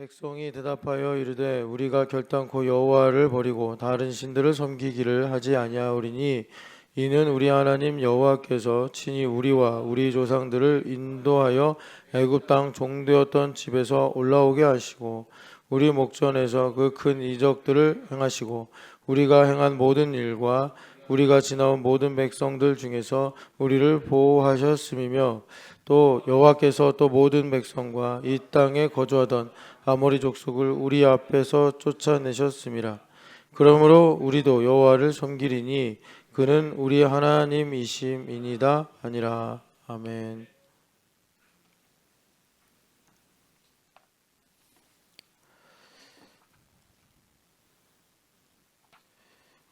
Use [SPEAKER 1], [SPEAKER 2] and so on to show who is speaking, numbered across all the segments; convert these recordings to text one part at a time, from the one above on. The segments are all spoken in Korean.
[SPEAKER 1] 백성이 대답하여 이르되 우리가 결단코 여호와를 버리고 다른 신들을 섬기기를 하지 아니하오리니 이는 우리 하나님 여호와께서 친히 우리와 우리 조상들을 인도하여 애굽 땅 종되었던 집에서 올라오게 하시고 우리 목전에서 그 큰 이적들을 행하시고 우리가 행한 모든 일과 우리가 지나온 모든 백성들 중에서 우리를 보호하셨음이며 또 여호와께서 또 모든 백성과 이 땅에 거주하던 아모리 족속을 우리 앞에서 쫓아내셨음이라. 그러므로 우리도 여호와를 섬기리니 그는 우리 하나님이심이니이다 아니라. 아멘.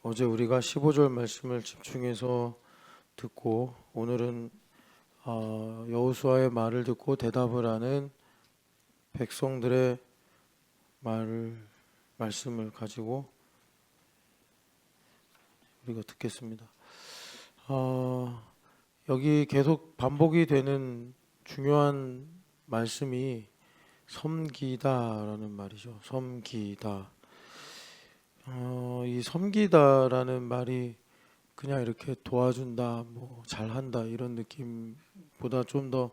[SPEAKER 1] 어제 우리가 15절 말씀을 집중해서 듣고 오늘은 여호수아의 말을 듣고 대답을 하는 백성들의 말씀을 가지고 우리가 듣겠습니다. 여기 계속 반복이 되는 중요한 말씀이 섬기다라는 말이죠. 섬기다. 이 섬기다라는 말이 그냥 이렇게 도와준다, 뭐 잘한다 이런 느낌보다 좀 더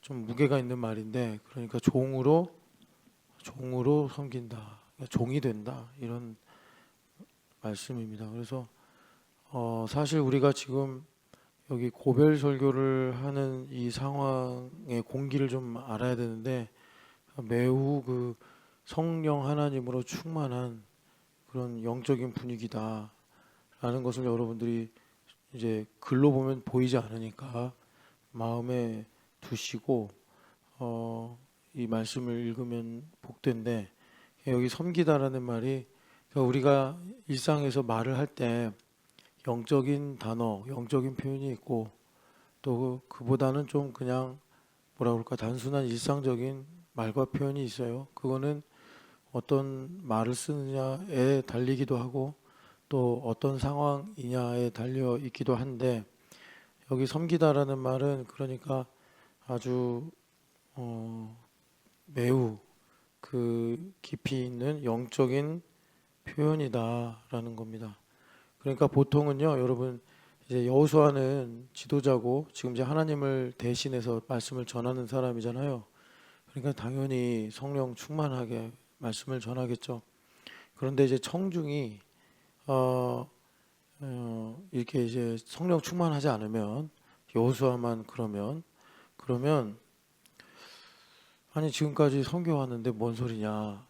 [SPEAKER 1] 좀 무게가 있는 말인데, 그러니까 종으로 섬긴다, 그러니까 종이 된다 이런 말씀입니다. 그래서 사실 우리가 지금 여기 고별 설교를 하는 이 상황의 공기를 좀 알아야 되는데 매우 그 성령 하나님으로 충만한 그런 영적인 분위기다라는 것을 여러분들이 이제 글로 보면 보이지 않으니까 마음에 두시고 이 말씀을 읽으면 복된데, 여기 섬기다라는 말이 우리가 일상에서 말을 할 때 영적인 단어, 영적인 표현이 있고 또 그보다는 좀 그냥 뭐라 그럴까 단순한 일상적인 말과 표현이 있어요. 그거는 어떤 말을 쓰느냐에 달리기도 하고 또 어떤 상황이냐에 달려 있기도 한데, 여기 섬기다라는 말은 그러니까 아주 매우 그 깊이 있는 영적인 표현이다라는 겁니다. 그러니까 보통은요, 여러분 이제 여호수아는 지도자고 지금 이제 하나님을 대신해서 말씀을 전하는 사람이잖아요. 그러니까 당연히 성령 충만하게 말씀을 전하겠죠. 그런데 이제 청중이 이렇게 이제 성령 충만하지 않으면, 여호수아만 그러면 아니 지금까지 선교하는데 뭔 소리냐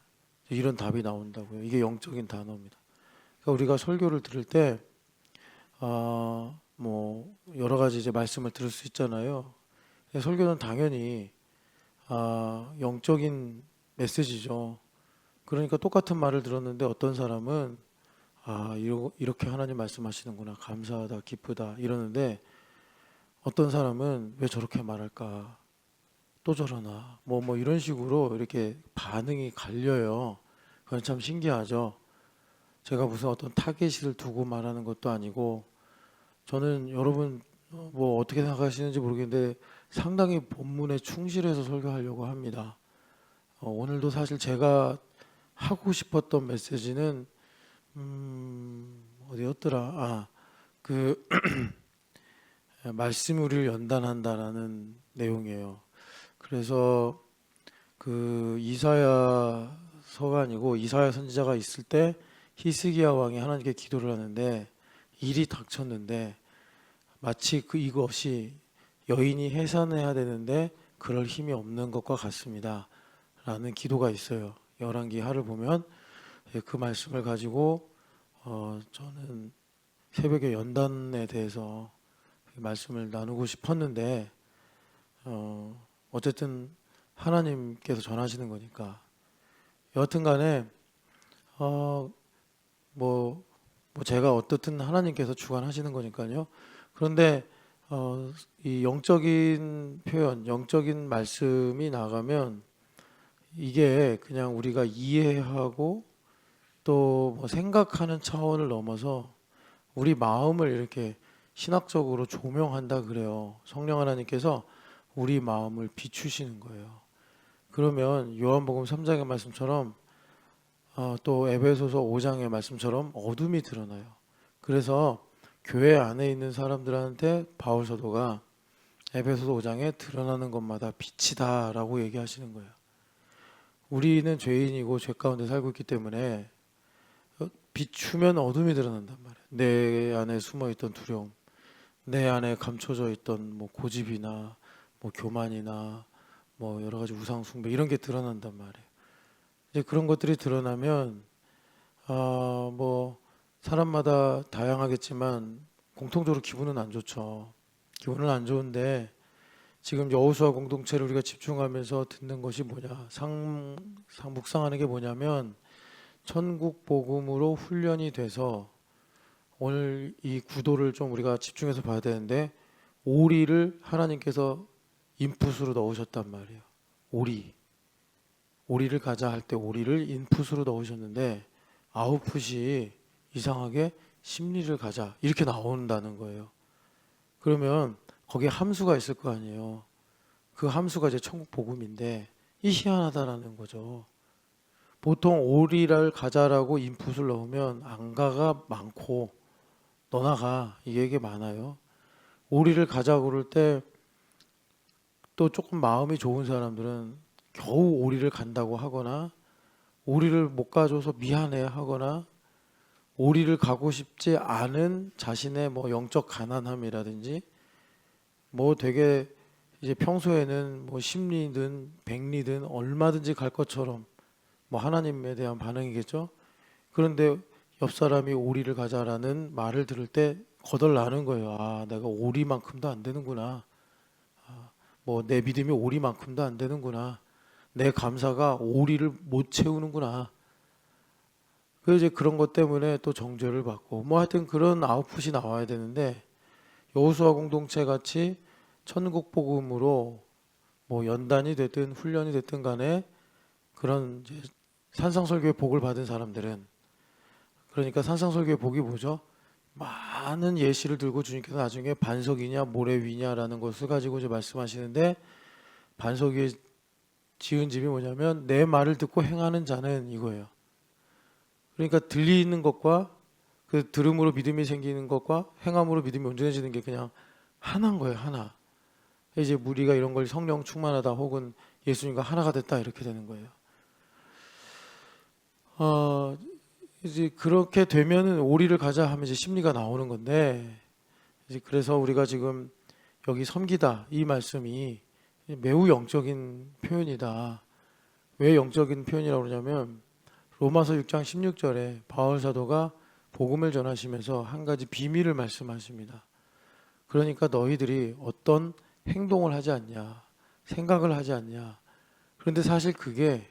[SPEAKER 1] 이런 답이 나온다고요. 이게 영적인 단어입니다. 그러니까 우리가 설교를 들을 때 뭐 여러 가지 이제 말씀을 들을 수 있잖아요. 설교는 당연히 영적인 메시지죠. 그러니까 똑같은 말을 들었는데 어떤 사람은 이렇게 하나님 말씀하시는구나, 감사하다, 기쁘다 이러는데 어떤 사람은 왜 저렇게 말할까, 또 저러나 뭐 이런 식으로 이렇게 반응이 갈려요. 그건 참 신기하죠. 제가 무슨 어떤 타겟을 두고 말하는 것도 아니고, 저는 여러분 뭐 어떻게 생각하시는지 모르겠는데 상당히 본문에 충실해서 설교하려고 합니다. 오늘도 사실 제가 하고 싶었던 메시지는 어디였더라? 그 말씀이 우리를 연단한다라는 내용이에요. 그래서 그 이사야서가 아니고 이사야 선지자가 있을 때 히스기야 왕이 하나님께 기도를 하는데 일이 닥쳤는데 마치 이것이 여인이 해산해야 되는데 그럴 힘이 없는 것과 같습니다 라는 기도가 있어요. 열왕기 하를 보면 그 말씀을 가지고 저는 새벽에 연단에 대해서 말씀을 나누고 싶었는데 어쨌든 하나님께서 전하시는 거니까 여하튼 간에 뭐 제가 어떻든 하나님께서 주관하시는 거니까요. 그런데 이 영적인 표현, 영적인 말씀이 나가면 이게 그냥 우리가 이해하고 또 뭐 생각하는 차원을 넘어서 우리 마음을 이렇게 신학적으로 조명한다 그래요. 성령 하나님께서 우리 마음을 비추시는 거예요. 그러면 요한복음 3장의 말씀처럼 또 에베소서 5장의 말씀처럼 어둠이 드러나요. 그래서 교회 안에 있는 사람들한테 바울 사도가 에베소서 5장에 드러나는 것마다 빛이다라고 얘기하시는 거예요. 우리는 죄인이고 죄 가운데 살고 있기 때문에 비추면 어둠이 드러난단 말이에요. 내 안에 숨어있던 두려움, 내 안에 감춰져 있던 뭐 고집이나 뭐 교만이나 뭐 여러 가지 우상 숭배 이런 게 드러난단 말이에요. 이제 그런 것들이 드러나면 뭐 사람마다 다양하겠지만 공통적으로 기분은 안 좋죠. 기분은 안 좋은데 지금 여호수아 공동체를 우리가 집중하면서 듣는 것이 뭐냐, 묵상하는 게 뭐냐면 천국 복음으로 훈련이 돼서 오늘 이 구도를 좀 우리가 집중해서 봐야 되는데 오리를 하나님께서 인풋으로 넣으셨단 말이에요. 오리를 가자 할 때 오리를 인풋으로 넣으셨는데 아웃풋이 이상하게 심리를 가자 이렇게 나온다는 거예요. 그러면 거기에 함수가 있을 거 아니에요. 그 함수가 이제 천국 복음인데 이 희한하다라는 거죠. 보통 오리를 가자라고 인풋을 넣으면 안 가가 많고 너나 가 이게 많아요. 오리를 가자고 그럴 때 또 조금 마음이 좋은 사람들은 겨우 오리를 간다고 하거나 오리를 못 가줘서 미안해 하거나 오리를 가고 싶지 않은 자신의 뭐 영적 가난함이라든지 뭐 되게 이제 평소에는 뭐 십리든 백리든 얼마든지 갈 것처럼 뭐 하나님에 대한 반응이겠죠. 그런데 옆 사람이 오리를 가자라는 말을 들을 때 거덜나는 거예요. 아, 내가 오리만큼도 안 되는구나. 뭐 내 믿음이 오리만큼도 안 되는구나. 내 감사가 오리를 못 채우는구나. 그래서 이제 그런 것 때문에 또 정죄를 받고 뭐 하여튼 그런 아웃풋이 나와야 되는데 여호수아 공동체 같이 천국 복음으로 뭐 연단이 됐든 훈련이 됐든 간에 그런 이제 산상설교의 복을 받은 사람들은 그러니까 산상설교의 복이 뭐죠? 많은 예시를 들고 주님께서 나중에 반석 위냐 모래 위냐라는 것을 가지고 이제 말씀하시는데 반석 위에 지은 집이 뭐냐면 내 말을 듣고 행하는 자는 이거예요. 그러니까 들리는 것과 그 들음으로 믿음이 생기는 것과 행함으로 믿음이 온전해지는 게 그냥 하나인 거예요. 하나. 이제 우리가 이런 걸 성령 충만하다 혹은 예수님과 하나가 됐다 이렇게 되는 거예요. 이제 그렇게 되면은 오리를 가자 하면 이제 심리가 나오는 건데 이제 그래서 우리가 지금 여기 섬기다 이 말씀이 매우 영적인 표현이다. 왜 영적인 표현이라고 그러냐면 로마서 6장 16절에 바울 사도가 복음을 전하시면서 한 가지 비밀을 말씀하십니다. 그러니까 너희들이 어떤 행동을 하지 않냐, 생각을 하지 않냐. 그런데 사실 그게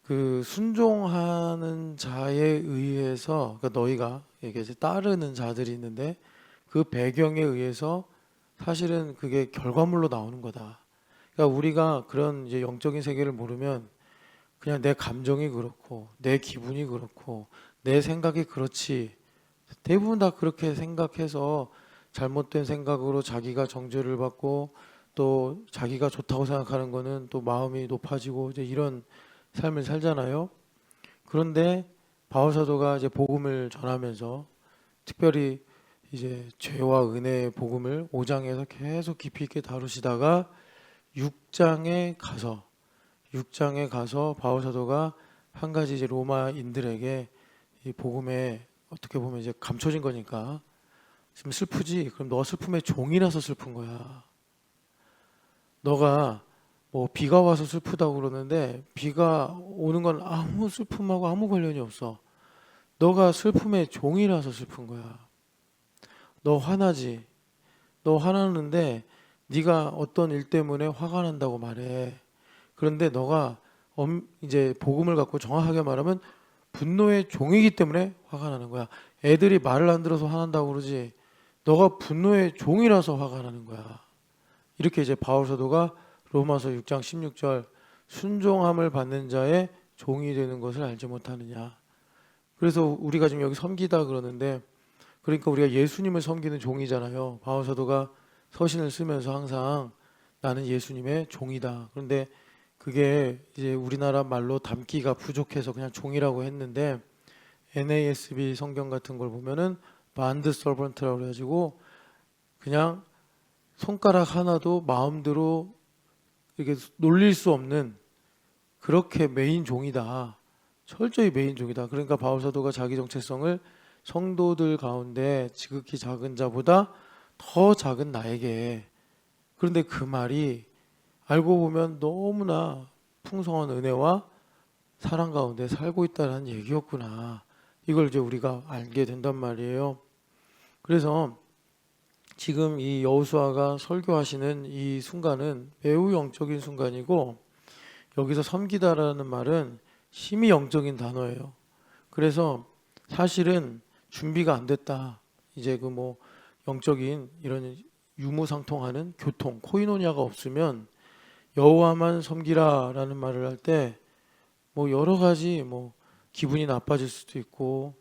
[SPEAKER 1] 그 순종하는 자에 의해서 그러니까 너희가 이게 이제 따르는 자들이 있는데 그 배경에 의해서 사실은 그게 결과물로 나오는 거다. 그러니까 우리가 그런 이제 영적인 세계를 모르면 그냥 내 감정이 그렇고 내 기분이 그렇고 내 생각이 그렇지 대부분 다 그렇게 생각해서 잘못된 생각으로 자기가 정죄를 받고 또 자기가 좋다고 생각하는 거는 또 마음이 높아지고 이제 이런 삶을 살잖아요. 그런데 바울 사도가 이제 복음을 전하면서 특별히 이제 죄와 은혜의 복음을 5장에서 계속 깊이 있게 다루시다가 6장에 가서 바울 사도가 한 가지 이제 로마인들에게 이 복음에 어떻게 보면 이제 감춰진 거니까 지금 슬프지? 그럼 너 슬픔의 종이라서 슬픈 거야. 너가 뭐 비가 와서 슬프다고 그러는데 비가 오는 건 아무 슬픔하고 아무 관련이 없어. 너가 슬픔의 종이라서 슬픈 거야. 너 화나지? 너 화나는데 네가 어떤 일 때문에 화가 난다고 말해. 그런데 너가 이제 복음을 갖고 정확하게 말하면 분노의 종이기 때문에 화가 나는 거야. 애들이 말을 안 들어서 화난다고 그러지. 너가 분노의 종이라서 화가 나는 거야. 이렇게 이제 바울 사도가 로마서 6장 16절 순종함을 받는 자의 종이 되는 것을 알지 못하느냐. 그래서 우리가 지금 여기 섬기다 그러는데 그러니까 우리가 예수님을 섬기는 종이잖아요. 바울 사도가 서신을 쓰면서 항상 나는 예수님의 종이다. 그런데 그게 이제 우리나라 말로 담기가 부족해서 그냥 종이라고 했는데 NASB 성경 같은 걸 보면은 반드 서번트라고 그래가지고 그냥 손가락 하나도 마음대로 이렇게 놀릴 수 없는 그렇게 메인 종이다. 철저히 메인 종이다. 그러니까 바울 사도가 자기 정체성을 성도들 가운데 지극히 작은 자보다 더 작은 나에게, 그런데 그 말이 알고 보면 너무나 풍성한 은혜와 사랑 가운데 살고 있다는 얘기였구나. 이걸 이제 우리가 알게 된단 말이에요. 그래서 지금 이 여호수아가 설교하시는 이 순간은 매우 영적인 순간이고, 여기서 섬기다라는 말은 심히 영적인 단어예요. 그래서 사실은 준비가 안 됐다. 이제 그 뭐 영적인 이런 유무상통하는 교통, 코이노니아가 없으면 여호와만 섬기라라는 말을 할 때 뭐 여러 가지 뭐 기분이 나빠질 수도 있고,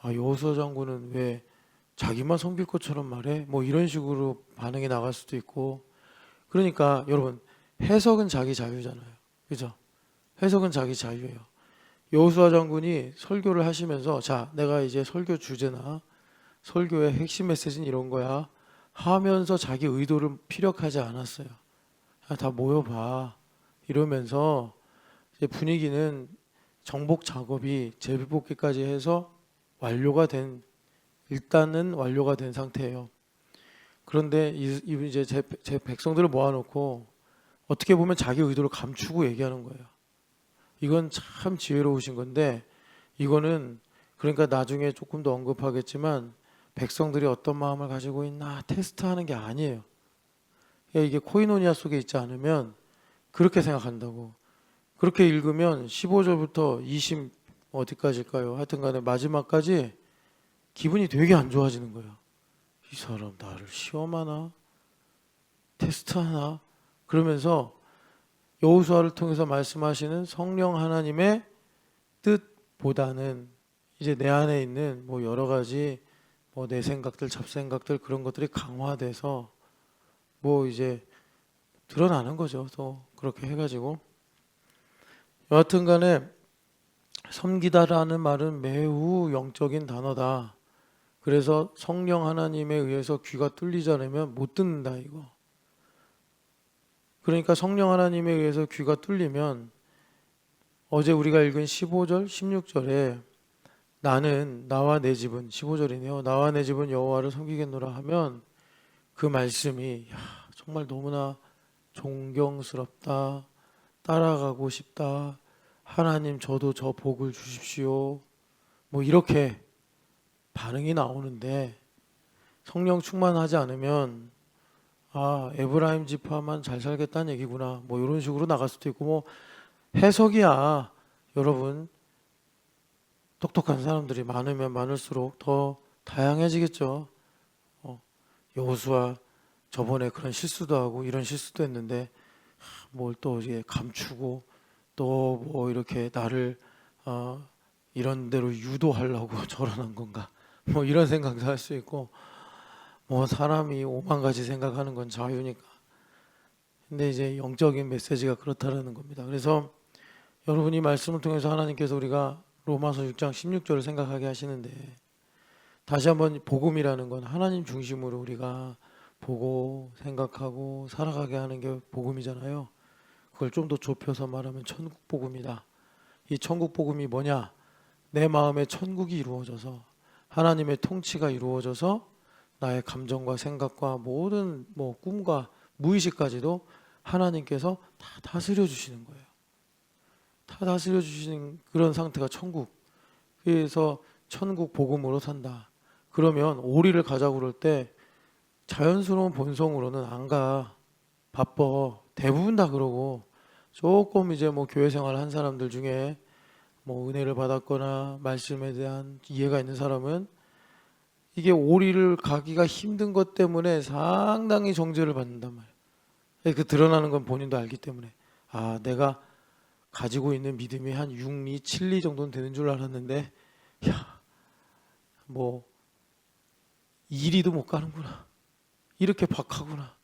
[SPEAKER 1] 아 여호수아 장군은 왜 자기만 섬길 것처럼 말해? 뭐 이런 식으로 반응이 나갈 수도 있고. 그러니까 여러분, 해석은 자기 자유잖아요. 그죠? 해석은 자기 자유예요. 여호수아 장군이 설교를 하시면서 자, 내가 이제 설교 주제나 설교의 핵심 메시지는 이런 거야 하면서 자기 의도를 피력하지 않았어요. 야, 다 모여봐 이러면서 이제 분위기는 정복 작업이 제비뽑기까지 해서 완료가 된, 일단은 완료가 된 상태예요. 그런데 이제 제 백성들을 모아놓고 어떻게 보면 자기 의도를 감추고 얘기하는 거예요. 이건 참 지혜로우신 건데, 이거는 그러니까 나중에 조금 더 언급하겠지만 백성들이 어떤 마음을 가지고 있나 테스트하는 게 아니에요. 이게 코이노니아 속에 있지 않으면 그렇게 생각한다고. 그렇게 읽으면 15절부터 20 어디까지일까요? 하여튼 간에 마지막까지 기분이 되게 안 좋아지는 거예요. 이 사람 나를 시험하나? 테스트하나? 그러면서 여호수아를 통해서 말씀하시는 성령 하나님의 뜻보다는 이제 내 안에 있는 뭐 여러 가지 뭐 내 생각들, 잡생각들 그런 것들이 강화돼서 뭐 이제 드러나는 거죠. 또 그렇게 해가지고 여하튼 간에 섬기다라는 말은 매우 영적인 단어다. 그래서 성령 하나님에 의해서 귀가 뚫리지 않으면 못 듣는다 이거. 그러니까 성령 하나님에 의해서 귀가 뚫리면 어제 우리가 읽은 15절, 16절에 나는 나와 내 집은 15절이네요. 나와 내 집은 여호와를 섬기겠노라 하면 그 말씀이 정말 너무나 존경스럽다. 따라가고 싶다. 하나님 저도 저 복을 주십시오. 뭐 이렇게 반응이 나오는데 성령 충만하지 않으면 아 에브라임 지파만 잘 살겠다는 얘기구나 뭐 이런 식으로 나갈 수도 있고 뭐 해석이야. 여러분 똑똑한 사람들이 많으면 많을수록 더 다양해지겠죠. 여호수아 저번에 그런 실수도 하고 이런 실수도 했는데 뭘 또 이제 감추고 또 뭐 이렇게 나를 이런 대로 유도하려고 저러는 건가 뭐 이런 생각도 할 수 있고 뭐 사람이 오만 가지 생각하는 건 자유니까. 근데 이제 영적인 메시지가 그렇다라는 겁니다. 그래서 여러분이 말씀을 통해서 하나님께서 우리가 로마서 6장 16절을 생각하게 하시는데 다시 한번 복음이라는 건 하나님 중심으로 우리가 보고 생각하고 살아가게 하는 게 복음이잖아요. 그걸 좀 더 좁혀서 말하면 천국 복음이다. 이 천국 복음이 뭐냐? 내 마음에 천국이 이루어져서 하나님의 통치가 이루어져서 나의 감정과 생각과 모든 뭐 꿈과 무의식까지도 하나님께서 다 다스려 주시는 거예요. 다 다스려 주시는 그런 상태가 천국. 그래서 천국 복음으로 산다. 그러면 오리를 가자고 그럴 때 자연스러운 본성으로는 안 가. 바빠. 대부분 다 그러고 조금 이제 뭐 교회 생활 한 사람들 중에 뭐 은혜를 받았거나 말씀에 대한 이해가 있는 사람은 이게 오리를 가기가 힘든 것 때문에 상당히 정죄를 받는단 말이에요. 그 드러나는 건 본인도 알기 때문에 아 내가 가지고 있는 믿음이 한 6리, 7리 정도는 되는 줄 알았는데 야 뭐 2리도 못 가는구나. 이렇게 박하구나.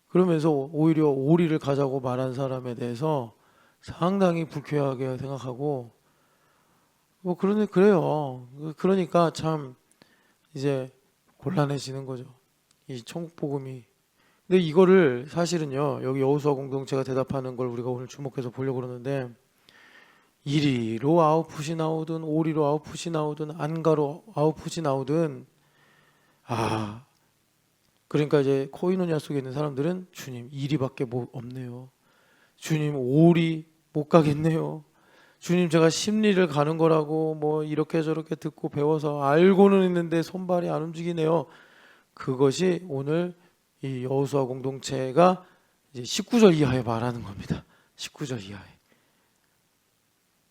[SPEAKER 1] 그러면서 오히려 오리를 가자고 말한 사람에 대해서 상당히 불쾌하게 생각하고 뭐 그래요. 그러니까 참 이제 곤란해지는 거죠. 이 천국복음이. 근데 이거를 사실은요, 여기 여호수아 공동체가 대답하는 걸 우리가 오늘 주목해서 보려고 그러는데, 이리로 아웃풋이 나오든 오리로 아웃풋이 나오든 안가로 아웃풋이 나오든, 그러니까 이제 코이노니아 속에 있는 사람들은 주님 이리밖에 뭐 없네요. 주님 오리 못 가겠네요. 주님 제가 심리를 가는 거라고 뭐 이렇게 저렇게 듣고 배워서 알고는 있는데 손발이 안 움직이네요. 그것이 오늘 이 여호수아 공동체가 이제 19절 이하에 말하는 겁니다. 19절 이하에.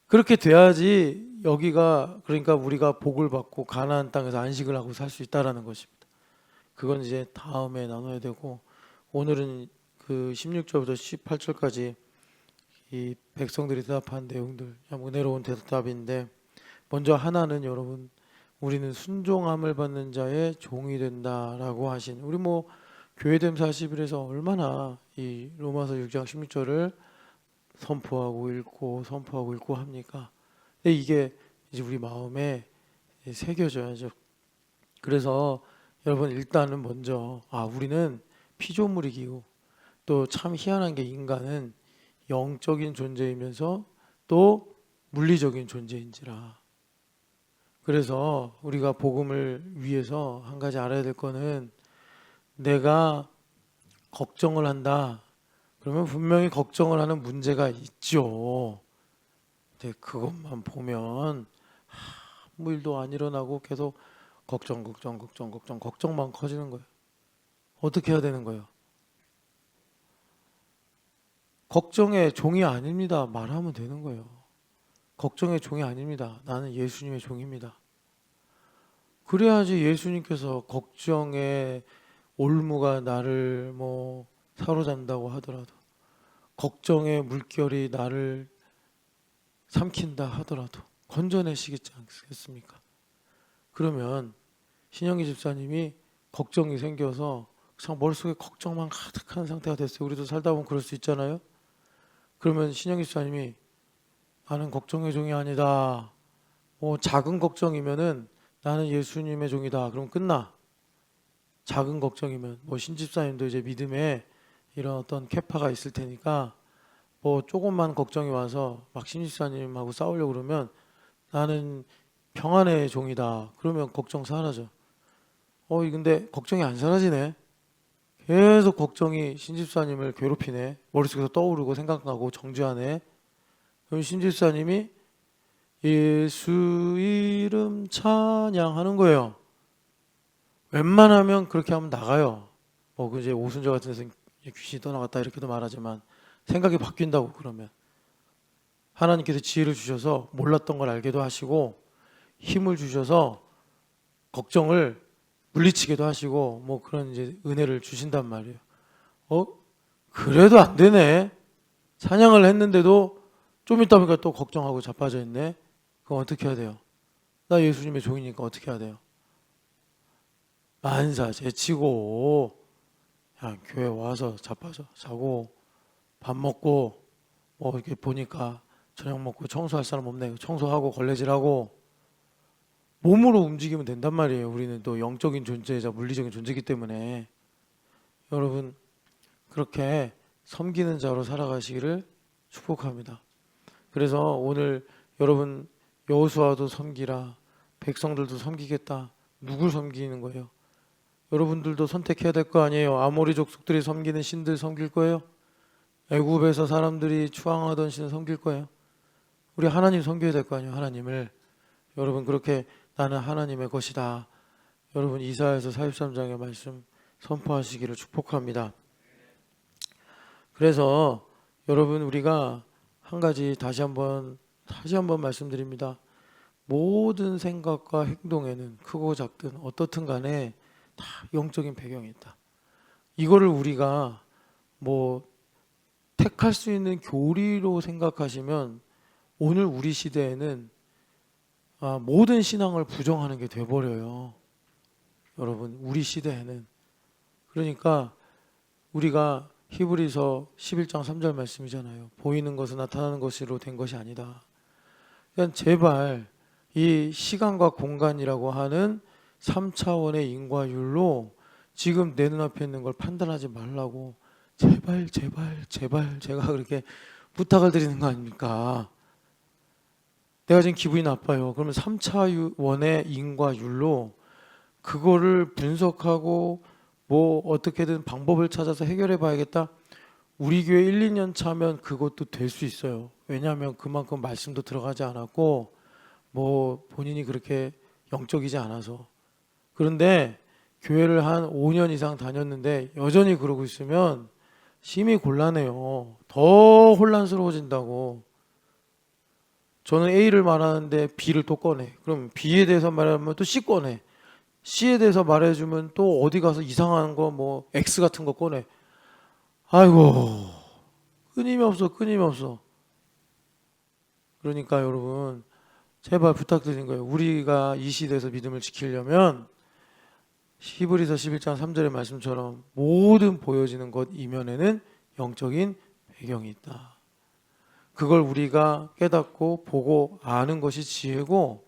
[SPEAKER 1] 그렇게 돼야지 여기가 그러니까 우리가 복을 받고 가나안 땅에서 안식을 하고 살 수 있다라는 것입니다. 그건 이제 다음에 나눠야 되고 오늘은 그 16절부터 18절까지 이 백성들이 대답한 내용들 참 은혜로운 대답인데 먼저 하나는 여러분 우리는 순종함을 받는 자의 종이 된다라고 하신 우리 뭐 교회됨 40일에서 얼마나 이 로마서 6장 16절을 선포하고 읽고 합니까? 근데 이게 이제 우리 마음에 새겨져야죠. 그래서 여러분 일단은 먼저 우리는 피조물이기고 또 참 희한한 게 인간은 영적인 존재이면서 또 물리적인 존재인지라. 그래서 우리가 복음을 위해서 한 가지 알아야 될 거는 내가 걱정을 한다. 그러면 분명히 걱정을 하는 문제가 있죠. 근데 그것만 보면 아무 일도 안 일어나고 계속 걱정만 커지는 거예요. 어떻게 해야 되는 거예요? 걱정의 종이 아닙니다. 말하면 되는 거예요. 걱정의 종이 아닙니다. 나는 예수님의 종입니다. 그래야지 예수님께서 걱정의 올무가 나를 뭐 사로잡는다고 하더라도 걱정의 물결이 나를 삼킨다 하더라도 건져내시겠지 않겠습니까? 그러면 신영기 집사님이 걱정이 생겨서 그냥 머릿속에 걱정만 가득한 상태가 됐어요. 우리도 살다 보면 그럴 수 있잖아요. 그러면 신영기 집사님이 나는 걱정의 종이 아니다. 뭐 작은 걱정이면은 나는 예수님의 종이다. 그럼 끝나. 작은 걱정이면 뭐 신집사님도 이제 믿음에 이런 어떤 캐파가 있을 테니까 뭐 조금만 걱정이 와서 막 신집사님하고 싸우려고 그러면 나는 평안의 종이다. 그러면 걱정 사라져. 근데 걱정이 안 사라지네. 계속 걱정이 신집사님을 괴롭히네. 머릿속에서 떠오르고 생각나고 정죄하네. 그럼 신집사님이 예수 이름 찬양하는 거예요. 웬만하면 그렇게 하면 나가요. 뭐 이제 오순절 같은 데서 귀신이 떠나갔다 이렇게도 말하지만 생각이 바뀐다고 그러면 하나님께서 지혜를 주셔서 몰랐던 걸 알게도 하시고 힘을 주셔서 걱정을 물리치게도 하시고 뭐 그런 이제 은혜를 주신단 말이에요. 그래도 안 되네. 찬양을 했는데도 좀 있다 보니까 또 걱정하고 자빠져 있네. 그럼 어떻게 해야 돼요? 나 예수님의 종이니까 어떻게 해야 돼요? 만사 제치고 그냥 교회 와서 자빠져 자고 밥 먹고 뭐 이렇게 보니까 저녁 먹고 청소할 사람 없네. 청소하고 걸레질하고 몸으로 움직이면 된단 말이에요. 우리는 또 영적인 존재이자 물리적인 존재이기 때문에 여러분 그렇게 섬기는 자로 살아가시기를 축복합니다. 그래서 오늘 여러분 여호수아도 섬기라, 백성들도 섬기겠다. 누굴 섬기는 거예요? 여러분들도 선택해야 될 거 아니에요. 아모리 족속들이 섬기는 신들 섬길 거예요? 애굽에서 사람들이 추앙하던 신을 섬길 거예요? 우리 하나님 섬겨야 될 거 아니에요. 하나님을. 여러분 그렇게 나는 하나님의 것이다. 여러분 이사야서 43장의 말씀 선포하시기를 축복합니다. 그래서 여러분 우리가 한 가지 다시 한번 말씀드립니다. 모든 생각과 행동에는 크고 작든 어떻든 간에 다 영적인 배경이 있다. 이거를 우리가 뭐 택할 수 있는 교리로 생각하시면 오늘 우리 시대에는 모든 신앙을 부정하는 게 돼버려요. 여러분 우리 시대에는. 그러니까 우리가 히브리서 11장 3절 말씀이잖아요. 보이는 것은 나타나는 것으로 된 것이 아니다. 그냥 제발 이 시간과 공간이라고 하는 3차원의 인과율로 지금 내 눈앞에 있는 걸 판단하지 말라고 제발 제가 그렇게 부탁을 드리는 거 아닙니까? 내가 지금 기분이 나빠요. 그러면 3차원의 인과율로 그거를 분석하고 뭐 어떻게든 방법을 찾아서 해결해 봐야겠다. 우리 교회 1, 2년 차면 그것도 될 수 있어요. 왜냐하면 그만큼 말씀도 들어가지 않았고 뭐 본인이 그렇게 영적이지 않아서. 그런데 교회를 한 5년 이상 다녔는데 여전히 그러고 있으면 심히 곤란해요. 더 혼란스러워진다고. 저는 A를 말하는데 B를 또 꺼내. 그럼 B에 대해서 말하면 또 C 꺼내. C에 대해서 말해주면 또 어디 가서 이상한 거 뭐 X 같은 거 꺼내. 아이고 끊임이 없어. 그러니까 여러분 제발 부탁드리는 거예요. 우리가 이 시대에서 믿음을 지키려면 히브리서 11장 3절의 말씀처럼 모든 보여지는 것 이면에는 영적인 배경이 있다. 그걸 우리가 깨닫고 보고 아는 것이 지혜고,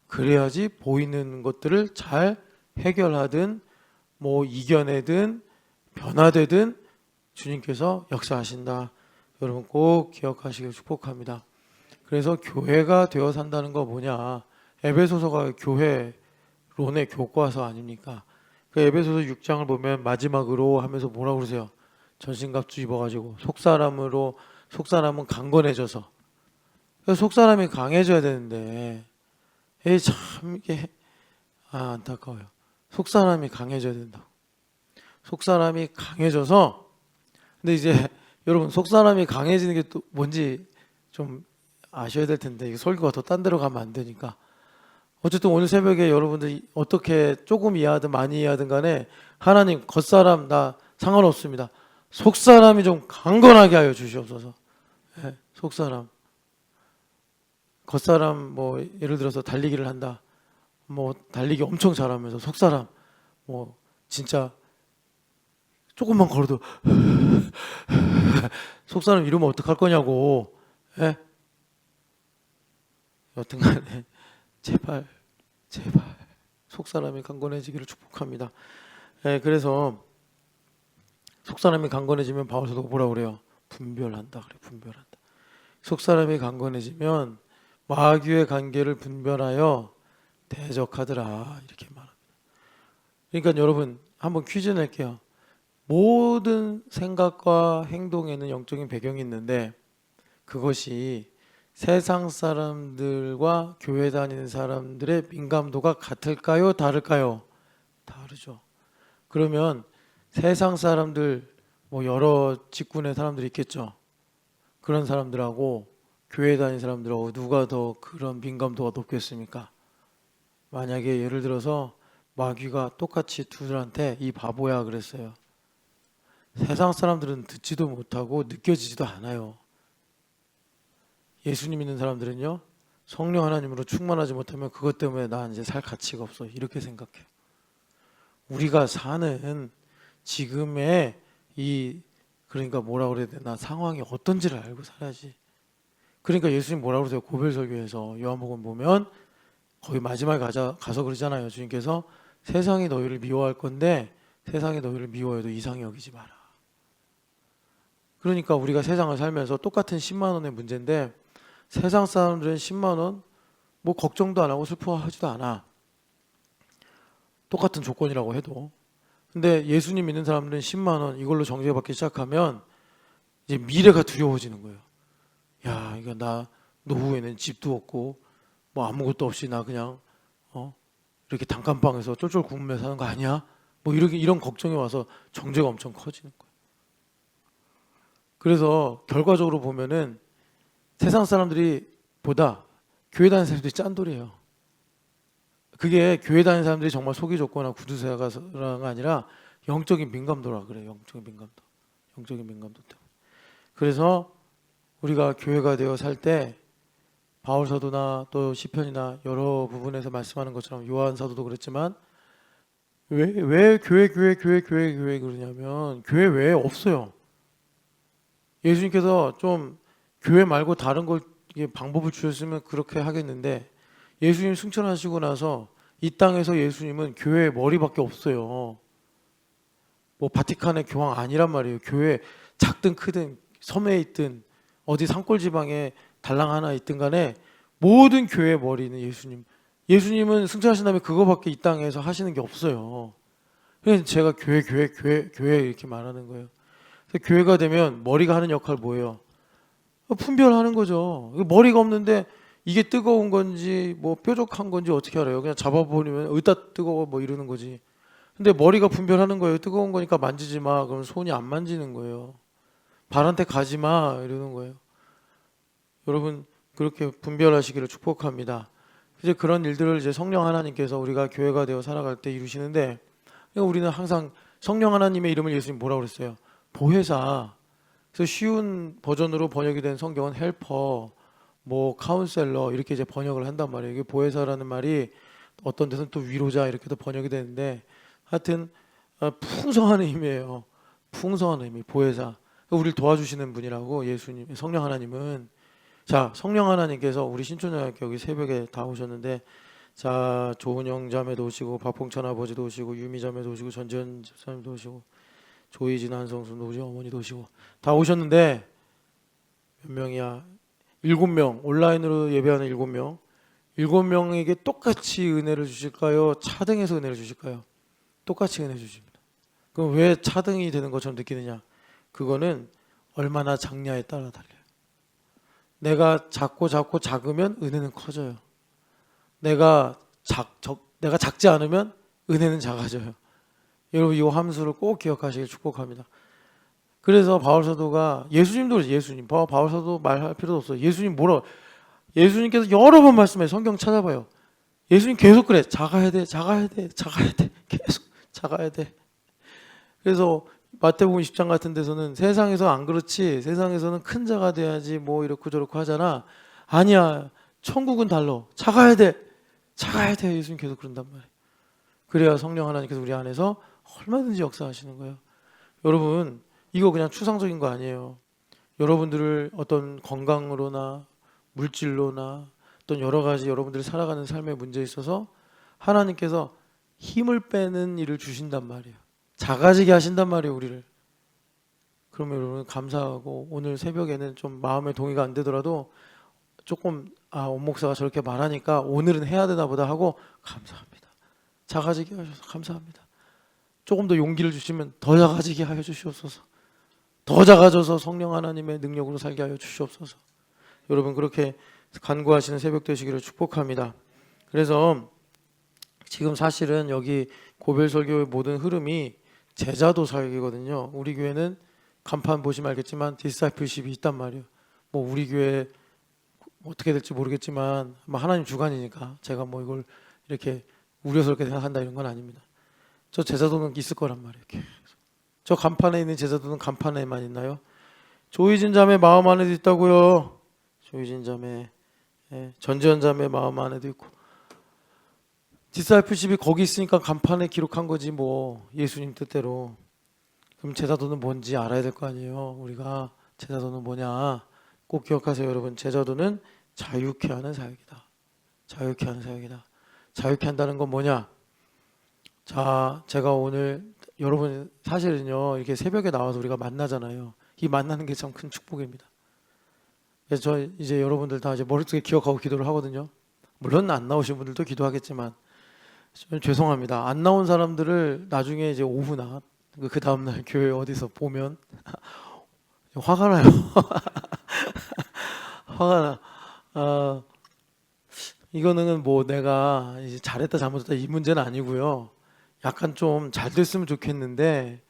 [SPEAKER 1] 그래야지 보이는 것들을 잘 해결하든 뭐 이겨내든 변화되든 주님께서 역사하신다. 여러분 꼭 기억하시길 축복합니다. 그래서 교회가 되어 산다는 거 뭐냐? 에베소서가 교회론의 교과서 아닙니까? 그 에베소서 6장을 보면 마지막으로 하면서 뭐라고 그러세요? 전신갑주 입어가지고 속사람은 강건해져서, 속사람이 강해져야 되는데 참 이게 안타까워요. 속사람이 강해져야 된다고. 속사람이 강해져서, 근데 이제 여러분 속사람이 강해지는 게 또 뭔지 좀 아셔야 될 텐데, 이게 설교가 더 딴 데로 가면 안 되니까. 어쨌든 오늘 새벽에 여러분들이 어떻게 조금 이해하든 많이 이해하든 간에 하나님 겉사람 나 상관없습니다. 속사람이 좀 강건하게 하여 주시옵소서. 네, 속사람. 겉사람 뭐 예를 들어서 달리기를 한다. 뭐 달리기 엄청 잘하면서 속사람 뭐 진짜 조금만 걸어도 속사람 이러면 어떡할 거냐고. 예? 여튼간에 제발 속사람이 강건해지기를 축복합니다. 예, 그래서 속사람이 강건해지면 바울서도 뭐라고 그래요? 분별한다 그래. 분별한다. 속사람이 강건해지면 마귀의 관계를 분별하여 대적하더라 이렇게 말합니다. 그러니까 여러분 한번 퀴즈 낼게요. 모든 생각과 행동에는 영적인 배경이 있는데 그것이 세상 사람들과 교회 다니는 사람들의 민감도가 같을까요? 다를까요? 다르죠. 그러면 세상 사람들 뭐 여러 직군의 사람들이 있겠죠. 그런 사람들하고 교회 다니는 사람들하고 누가 더 그런 민감도가 높겠습니까? 만약에 예를 들어서 마귀가 똑같이 둘한테 이 바보야 그랬어요. 세상 사람들은 듣지도 못하고 느껴지지도 않아요. 예수님 믿는 사람들은요, 성령 하나님으로 충만하지 못하면 그것 때문에 나 이제 살 가치가 없어 이렇게 생각해요. 우리가 사는 지금의 그러니까 뭐라 그래야 되나 상황이 어떤지를 알고 살아야지. 그러니까 예수님 뭐라 그러세요? 고별설교에서 요한복음 보면 거기 마지막에 가서 그러잖아요. 주님께서 세상이 너희를 미워할 건데 세상이 너희를 미워해도 이상히 여기지 마라. 그러니까 우리가 세상을 살면서 똑같은 10만 원의 문제인데 세상 사람들은 10만 원 뭐 걱정도 안 하고 슬퍼하지도 않아. 똑같은 조건이라고 해도. 근데 예수님 믿는 사람들은 10만 원 이걸로 정죄받기 시작하면 이제 미래가 두려워지는 거예요. 야, 이거 나 노후에는 집도 없고 뭐 아무것도 없이 나 그냥 이렇게 단칸방에서 쫄쫄 굶으며 사는 거 아니야? 뭐 이런 걱정이 와서 정죄가 엄청 커지는 거예요. 그래서 결과적으로 보면은 세상 사람들이 보다 교회 다니는 사람들이 짠돌이에요. 그게 교회 다니는 사람들이 정말 속이 좁거나 구두쇠가 아니라 영적인 민감도라 그래요. 영적인 민감도 때문에. 그래서 우리가 교회가 되어 살 때 바울서도나 또 시편이나 여러 부분에서 말씀하는 것처럼 요한사도도 그랬지만 왜 교회 그러냐면 교회 외에 없어요. 예수님께서 좀 교회 말고 다른 걸 이게 방법을 주셨으면 그렇게 하겠는데 예수님 승천하시고 나서 이 땅에서 예수님은 교회의 머리밖에 없어요. 뭐 바티칸의 교황 아니란 말이에요. 교회 작든 크든 섬에 있든 어디 산골 지방에 달랑 하나 있든 간에 모든 교회의 머리는 예수님. 예수님은 승천하신 다음에 그거밖에 이 땅에서 하시는 게 없어요. 그래서 제가 교회 이렇게 말하는 거예요. 그래서 교회가 되면 머리가 하는 역할 뭐예요? 분별하는 거죠. 머리가 없는데 이게 뜨거운 건지 뭐 뾰족한 건지 어떻게 알아요? 그냥 잡아보면 으따 뜨거워 뭐 이러는 거지. 근데 머리가 분별하는 거예요. 뜨거운 거니까 만지지 마. 그럼 손이 안 만지는 거예요. 발한테 가지 마 이러는 거예요. 여러분 그렇게 분별하시기를 축복합니다. 이제 그런 일들을 이제 성령 하나님께서 우리가 교회가 되어 살아갈 때 이루시는데 우리는 항상 성령 하나님의 이름을 예수님 뭐라고 그랬어요? 보혜사. 그래서 쉬운 버전으로 번역이 된 성경은 헬퍼, 뭐 카운셀러 이렇게 이제 번역을 한단 말이에요. 이게 보혜사라는 말이 어떤 데서는 또 위로자 이렇게도 번역이 되는데 하여튼 풍성한 의미예요. 풍성한 의미, 보혜사. 우리를 도와주시는 분이라고 예수님, 성령 하나님은. 자, 성령 하나님께서 우리 신촌여학교 여기 새벽에 다 오셨는데 자, 조은영 자매도 오시고 박봉천 아버지도 오시고 유미 자매도 오시고 전지현 집사님도 오시고 조희진 한성수도 오시고 어머니도 오시고 다 오셨는데 몇 명이야? 7명. 온라인으로 예배하는 7명. 7명에게 똑같이 은혜를 주실까요? 차등해서 은혜를 주실까요? 똑같이 은혜 주십니다. 그럼 왜 차등이 되는 것처럼 느끼느냐? 그거는 얼마나 작냐에 따라 달려요. 내가 작고 작으면 은혜는 커져요. 내가 작지 않으면 은혜는 작아져요. 여러분 이 함수를 꼭 기억하시길 축복합니다. 그래서 바울 사도가 예수님도 그래요. 예수님 바울 사도 말할 필요도 없어요. 예수님께서 여러 번 말씀해. 성경 찾아봐요. 예수님 계속 그래. 작아야 돼 계속 작아야 돼. 그래서 마태복음 20장 같은 데서는 세상에서 안 그렇지, 세상에서는 큰 자가 돼야지 뭐 이렇고 저렇고 하잖아. 아니야, 천국은 달라. 작아야 돼 예수님 계속 그런단 말이에요. 그래야 성령 하나님께서 우리 안에서 얼마든지 역사하시는 거예요. 여러분 이거 그냥 추상적인 거 아니에요. 여러분들을 어떤 건강으로나 물질로나 어떤 여러 가지 여러분들이 살아가는 삶의 문제에 있어서 하나님께서 힘을 빼는 일을 주신단 말이에요. 작아지게 하신단 말이에요, 우리를. 그러면 여러분 감사하고 오늘 새벽에는 좀 마음의 동의가 안 되더라도 조금 원 목사가 저렇게 말하니까 오늘은 해야 되나 보다 하고 감사합니다. 작아지게 하셔서 감사합니다. 조금 더 용기를 주시면 더 작아지게 하여 주시옵소서. 더 작아져서 성령 하나님의 능력으로 살게 하여 주시옵소서. 여러분 그렇게 간구하시는 새벽 되시기를 축복합니다. 그래서 지금 사실은 여기 고별 설교의 모든 흐름이 제자도 살기거든요. 우리 교회는 간판 보시면 알겠지만 디사이플십이 있단 말이에요. 뭐 우리 교회 어떻게 될지 모르겠지만 하나님 주관이니까 제가 뭐 이걸 이렇게 우려스럽게 생각한다 이런 건 아닙니다. 저 제자도는 있을 거란 말이에요. 저 간판에 있는 제자도는 간판에만 있나요? 조희진 자매 마음 안에도 있다고요. 조희진 자매, 전지현 자매 마음 안에도 있고 디사이플십이 거기 있으니까 간판에 기록한 거지 뭐 예수님 뜻대로. 그럼 제자도는 뭔지 알아야 될 거 아니에요. 우리가 제자도는 뭐냐 꼭 기억하세요. 여러분 제자도는 자유케 하는 사역이다. 자유케 하는 사역이다. 자유케 한다는 건 뭐냐? 자, 제가 오늘 여러분 사실은요 이렇게 새벽에 나와서 우리가 만나잖아요. 이 만나는 게 참 큰 축복입니다. 그래서 저 이제 여러분들 다 이제 머릿속에 기억하고 기도를 하거든요. 물론 안 나오신 분들도 기도하겠지만 죄송합니다. 안 나온 사람들을 나중에 이제 오후나 그 다음날 교회 어디서 보면 화가 나요. 화가 나. 이거는 뭐 내가 이제 잘했다 잘못했다 이 문제는 아니고요. 약간 좀 잘 됐으면 좋겠는데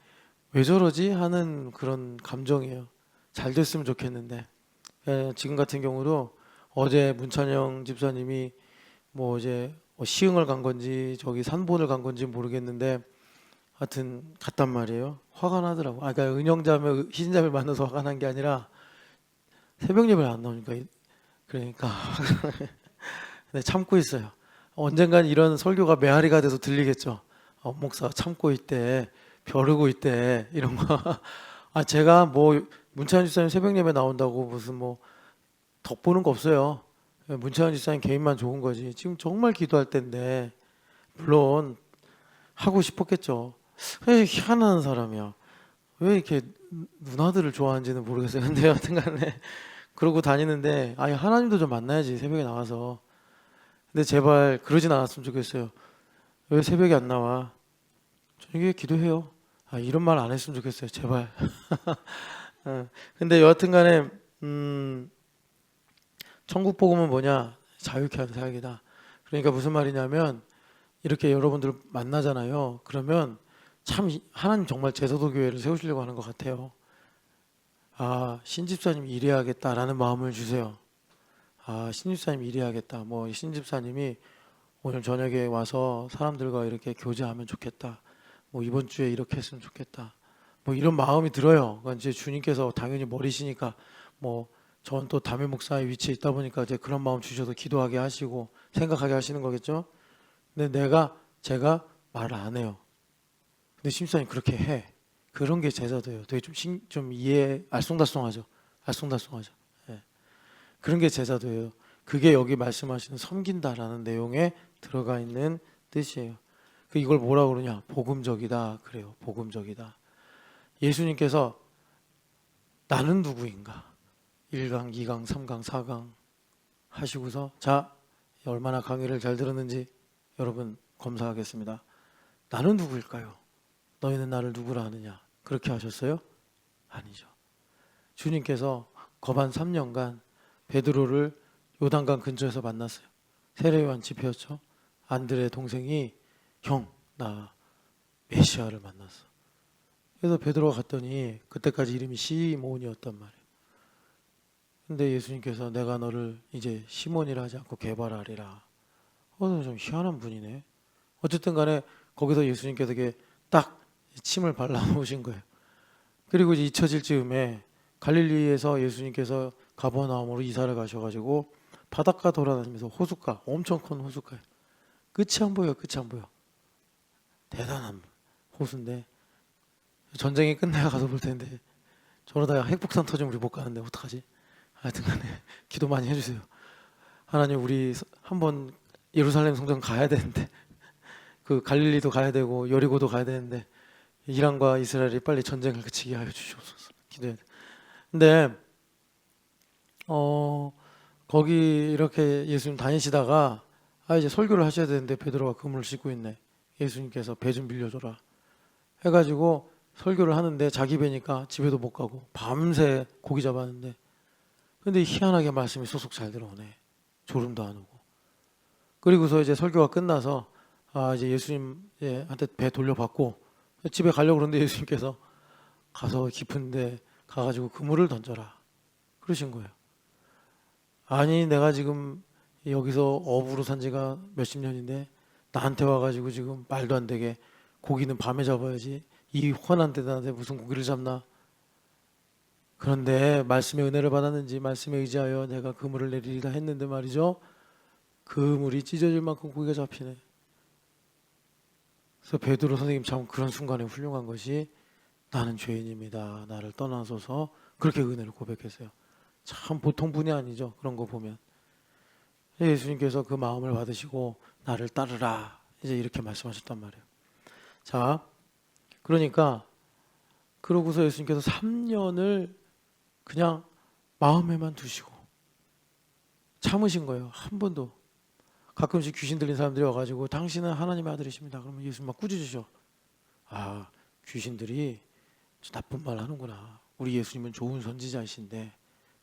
[SPEAKER 1] 왜 저러지 하는 그런 감정이에요. 잘 됐으면 좋겠는데 지금 같은 경우도 어제 문찬영 집사님이 뭐 이제 시흥을 간 건지 저기 산본을 간 건지 모르겠는데 하여튼 갔단 말이에요. 화가 나더라고. 그러니까 은영자매 희진자매 만나서 화가 난 게 아니라 새벽 예배를 안 나오니까 그러니까 근데 참고 있어요. 언젠간 이런 설교가 메아리가 돼서 들리겠죠. 목사가 참고 있대, 벼르고 있대 이런 거. 제가 뭐 문찬 집사님 새벽 예배 나온다고 무슨 뭐 덕보는 거 없어요. 문찬 집사님 개인만 좋은 거지. 지금 정말 기도할 때인데 물론 하고 싶었겠죠. 왜 희한한 사람이야. 왜 이렇게 누나들을 좋아하는지는 모르겠어요. 근데 여튼간에 그러고 다니는데 하나님도 좀 만나야지 새벽에 나와서. 근데 제발 그러진 않았으면 좋겠어요. 왜 새벽에 안 나와? 저녁에 기도해요. 이런 말 안 했으면 좋겠어요. 제발. 근데 여하튼간에 천국 복음은 뭐냐? 자유케 하는 사역이다. 그러니까 무슨 말이냐면 이렇게 여러분들 만나잖아요. 그러면 참 하나님 정말 제사도 교회를 세우시려고 하는 것 같아요. 신집사님 일해야겠다라는 마음을 주세요. 신집사님 일해야겠다. 뭐 신집사님이 오늘 저녁에 와서 사람들과 이렇게 교제하면 좋겠다. 뭐 이번 주에 이렇게 했으면 좋겠다. 뭐 이런 마음이 들어요. 그러니까 이제 주님께서 당연히 머리시니까 뭐 전 또 담임 목사의 위치에 있다 보니까 이제 그런 마음 주셔서 기도하게 하시고 생각하게 하시는 거겠죠. 근데 제가 말을 안 해요. 근데 신집사님 그렇게 해. 그런 게 제자도예요. 되게 좀 이해 알쏭달쏭하죠. 알쏭달쏭하죠. 예. 그런 게 제자도예요. 그게 여기 말씀하시는 섬긴다라는 내용에 들어가 있는 뜻이에요. 이걸 뭐라 그러냐? 복음적이다. 그래요. 복음적이다. 예수님께서 나는 누구인가? 1강, 2강, 3강, 4강 하시고서 자, 얼마나 강의를 잘 들었는지 여러분 검사하겠습니다. 나는 누구일까요? 너희는 나를 누구라 하느냐? 그렇게 하셨어요? 아니죠. 주님께서 거반 3년간 베드로를 요단강 근처에서 만났어요. 세례요한 집회였죠. 안드레 동생이 형, 나 메시아를 만났어. 그래서 베드로가 갔더니 그때까지 이름이 시몬이었단 말이에요. 근데 예수님께서 내가 너를 이제 시몬이라 하지 않고 게바라리라. 좀 희한한 분이네. 어쨌든 간에 거기서 예수님께서 딱 침을 발라놓으신 거예요. 그리고 이제 잊혀질 즈음에 갈릴리에서 예수님께서 가버나움으로 이사를 가셔가지고 바닷가 돌아다니면서 호숫가, 엄청 큰 호숫가에 끝이 안 보여. 대단한 호수인데 전쟁이 끝나야 가서 볼 텐데 저러다가 핵폭탄 터지면 우리 못 가는데 어떡하지? 하여튼 간에 기도 많이 해주세요. 하나님 우리 한번 예루살렘 성전 가야 되는데 그 갈릴리도 가야 되고 여리고도 가야 되는데 이란과 이스라엘이 빨리 전쟁을 그치게 하여 주시옵소서. 기도해야 돼. 근데 거기 이렇게 예수님 다니시다가 이제 설교를 하셔야 되는데 베드로가 그물을 씻고 있네. 예수님께서 배 좀 빌려줘라 해가지고 설교를 하는데 자기 배니까 집에도 못 가고 밤새 고기 잡았는데 근데 희한하게 말씀이 쏙쏙 잘 들어오네. 졸음도 안 오고. 그리고서 이제 설교가 끝나서 이제 예수님한테 배 돌려받고 집에 가려고 그러는데 예수님께서 가서 깊은데 가가지고 그물을 던져라 그러신 거예요. 아니 내가 지금 여기서 어부로 산 지가 몇십 년인데 나한테 와가지고 지금 말도 안 되게 고기는 밤에 잡아야지 이 환한 데다한테 무슨 고기를 잡나. 그런데 말씀의 은혜를 받았는지 말씀에 의지하여 내가 그물을 내리리라 했는데 말이죠. 그물이 찢어질 만큼 고기가 잡히네. 그래서 베드로 선생님 참 그런 순간에 훌륭한 것이 나는 죄인입니다. 나를 떠나소서 그렇게 은혜를 고백했어요. 참 보통 분이 아니죠. 그런 거 보면. 예수님께서 그 마음을 받으시고 나를 따르라 이제 이렇게 말씀하셨단 말이에요. 자, 그러니까 그러고서 예수님께서 3년을 그냥 마음에만 두시고 참으신 거예요. 한 번도. 가끔씩 귀신 들린 사람들이 와가지고 당신은 하나님의 아들이십니다. 그러면 예수님 막 꾸짖으셔. 귀신들이 나쁜 말 하는구나. 우리 예수님은 좋은 선지자이신데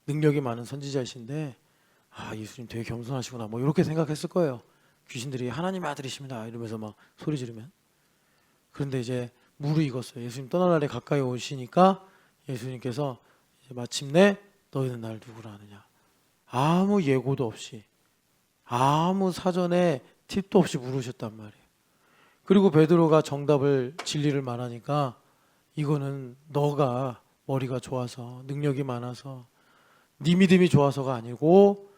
[SPEAKER 1] 능력이 많은 선지자이신데 예수님 되게 겸손하시구나. 뭐 이렇게 생각했을 거예요. 귀신들이 하나님의 아들이십니다. 이러면서 막 소리 지르면. 그런데 이제 무르익었어요. 예수님 떠날 날에 가까이 오시니까 예수님께서 이제 마침내 너희는 나를 누구라 하느냐. 아무 예고도 없이 아무 사전에 팁도 없이 물으셨단 말이에요. 그리고 베드로가 정답을 진리를 말하니까 이거는 너가 머리가 좋아서 능력이 많아서 네 믿음이 좋아서가 아니고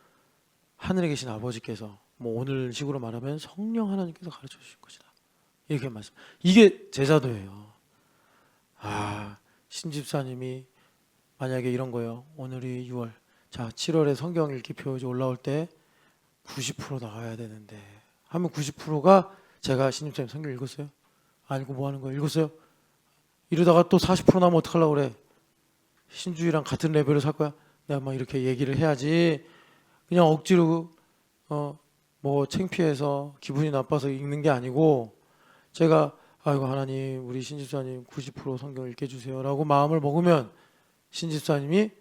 [SPEAKER 1] 하늘에 계신 아버지께서 뭐 오늘 식으로 말하면 성령 하나님께서 가르쳐 주신 것이다. 이렇게 말씀. 이게 제자도예요. 아, 신집사님이 만약에 이런 거예요. 오늘이 6월. 자, 7월에 성경 읽기 표지 올라올 때 90% 나와야 되는데 하면 90%가 제가 신집사님 성경 읽었어요? 아니고 뭐 하는 거예요? 읽었어요? 이러다가 또 40% 나면 어떡하려고 그래? 신주이랑 같은 레벨을 살 거야? 내가 막 이렇게 얘기를 해야지. 그냥 억지로 뭐 창피해서 기분이 나빠서 읽는 게 아니고 제가 아이고 하나님 우리 신집사님 90% 성경 읽게 해주세요 라고 마음을 먹으면 신집사님이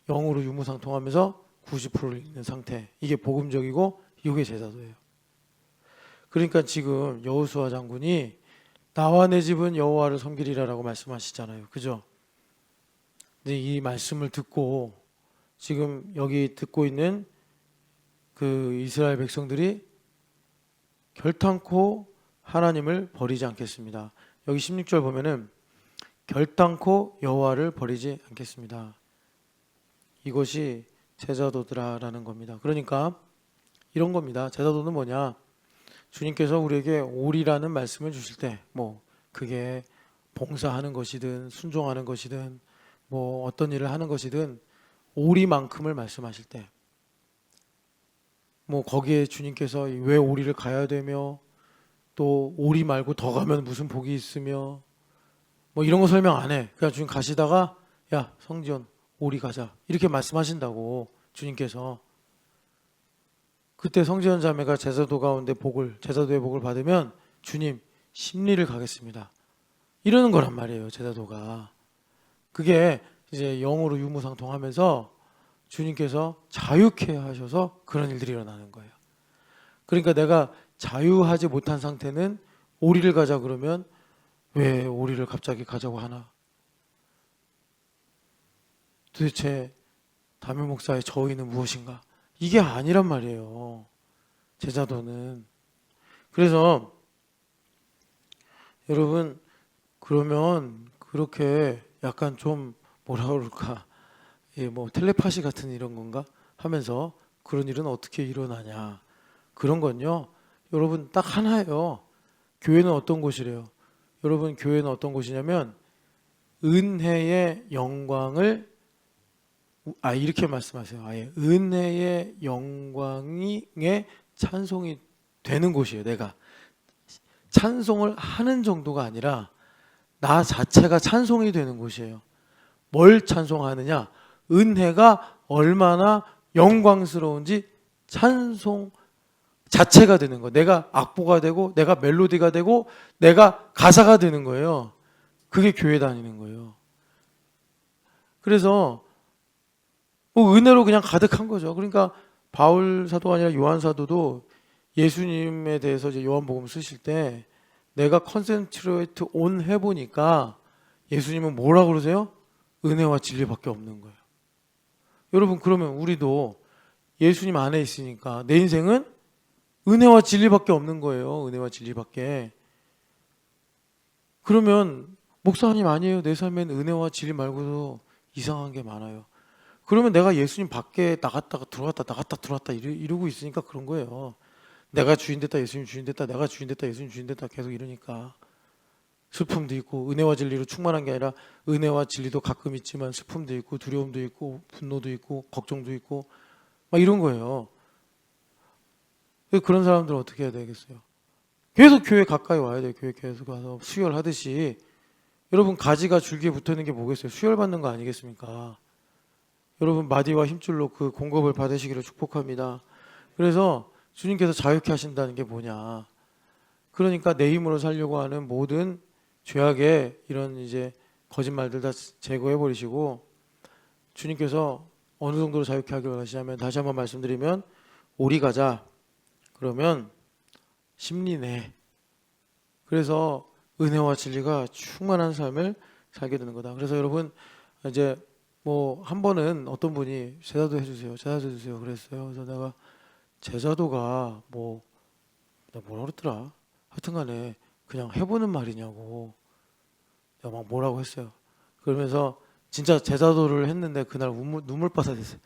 [SPEAKER 1] 영으로 유무상통하면서 90%를 읽는 상태. 이게 복음적이고 이게 제자도예요. 그러니까 지금 여호수아 장군이 나와 내 집은 여호와를 섬기리라라고 말씀하시잖아요. 그죠? 근데 이 말씀을 듣고 지금 여기 듣고 있는 그 이스라엘 백성들이 결탄코 하나님을 버리지 않겠습니다. 여기 16절 보면은 결탄코 여호와를 버리지 않겠습니다. 이것이 제자도더라라는 겁니다. 그러니까 이런 겁니다. 제자도는 뭐냐? 주님께서 우리에게 오리라는 말씀을 주실 때 뭐 그게 봉사하는 것이든 순종하는 것이든 뭐 어떤 일을 하는 것이든 오리만큼을 말씀하실 때 뭐 거기에 주님께서 왜 오리를 가야 되며 또 오리 말고 더 가면 무슨 복이 있으며 뭐 이런 거 설명 안 해. 그냥 주님 가시다가 야 성지연 오리 가자 이렇게 말씀하신다고 주님께서. 그때 성지연 자매가 제자도 가운데 제자도의 복을 받으면 주님 심리를 가겠습니다 이러는 거란 말이에요. 제자도가 그게 이제 영으로 유무상통하면서 주님께서 자유케 하셔서 그런 일들이 일어나는 거예요. 그러니까 내가 자유하지 못한 상태는 오리를 가자 그러면 왜 오리를 갑자기 가자고 하나? 도대체 담임 목사의 저의는 무엇인가? 이게 아니란 말이에요. 제자도는. 그래서 여러분 그러면 그렇게 약간 좀 뭐라 그럴까? 뭐 텔레파시 같은 이런 건가? 하면서 그런 일은 어떻게 일어나냐? 그런 건요. 여러분 딱 하나예요. 교회는 어떤 곳이래요? 여러분 교회는 어떤 곳이냐면 은혜의 영광을 이렇게 말씀하세요. 아예 은혜의 영광에 찬송이 되는 곳이에요. 내가 찬송을 하는 정도가 아니라 나 자체가 찬송이 되는 곳이에요. 뭘 찬송하느냐? 은혜가 얼마나 영광스러운지 찬송 자체가 되는 거예요. 내가 악보가 되고 내가 멜로디가 되고 내가 가사가 되는 거예요. 그게 교회 다니는 거예요. 그래서 뭐 은혜로 그냥 가득한 거죠. 그러니까 바울 사도가 아니라 요한 사도도 예수님에 대해서 이제 요한복음 쓰실 때 내가 컨센트레이트 온 해보니까 예수님은 뭐라 그러세요? 은혜와 진리밖에 없는 거예요. 여러분 그러면 우리도 예수님 안에 있으니까 내 인생은 은혜와 진리밖에 없는 거예요. 은혜와 진리밖에. 그러면 목사님 아니에요. 내 삶엔 은혜와 진리 말고도 이상한 게 많아요. 그러면 내가 예수님 밖에 나갔다가 들어왔다 나갔다 들어왔다 이러고 있으니까 그런 거예요. 내가 주인 됐다 예수님 주인 됐다 내가 주인 됐다 예수님 주인 됐다 계속 이러니까 슬픔도 있고 은혜와 진리로 충만한 게 아니라 은혜와 진리도 가끔 있지만 슬픔도 있고 두려움도 있고 분노도 있고 걱정도 있고 막 이런 거예요. 그런 사람들은 어떻게 해야 되겠어요? 계속 교회 가까이 와야 돼요. 교회 계속 와서 수혈하듯이. 여러분 가지가 줄기에 붙어있는 게 뭐겠어요? 수혈받는 거 아니겠습니까? 여러분 마디와 힘줄로 그 공급을 받으시기를 축복합니다. 그래서 주님께서 자유케 하신다는 게 뭐냐? 그러니까 내 힘으로 살려고 하는 모든 죄악의 이런 이제 거짓말들 다 제거해 버리시고 주님께서 어느 정도로 자유케 하기를 원하시냐면 다시 한번 말씀드리면 오리 가자. 그러면 심리네. 그래서 은혜와 진리가 충만한 삶을 살게 되는 거다. 그래서 여러분 이제 뭐 한 번은 어떤 분이 제자도 해주세요. 제자도 해주세요. 그랬어요. 그래서 내가 제자도가 뭐 내가 뭐라 그랬더라. 하여튼간에 그냥 해보는 말이냐고 내가 막 뭐라고 했어요. 그러면서 진짜 제자도를 했는데 그날 눈물바사 됐어요.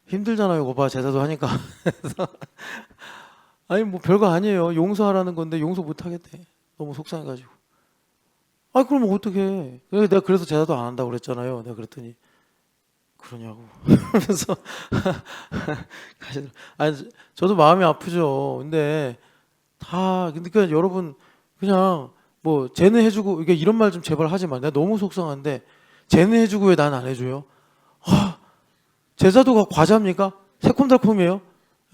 [SPEAKER 1] 힘들잖아요. 오빠 제자도 하니까. 아니 뭐 별거 아니에요. 용서하라는 건데 용서 못 하겠대. 너무 속상해가지고. 아, 그러면 어떡해. 내가 그래서 제자도 안 한다고 그랬잖아요. 내가 그랬더니 그러냐고. 그래서 가시더라고요. 아니, 저도 마음이 아프죠. 근데 그러니까 여러분 그냥 뭐 쟤는 해주고 이게 이런 말 좀 제발 하지 마. 내가 너무 속상한데 쟤는 해주고 왜 난 안 해줘요? 아, 제자도가 과자입니까? 새콤달콤이에요?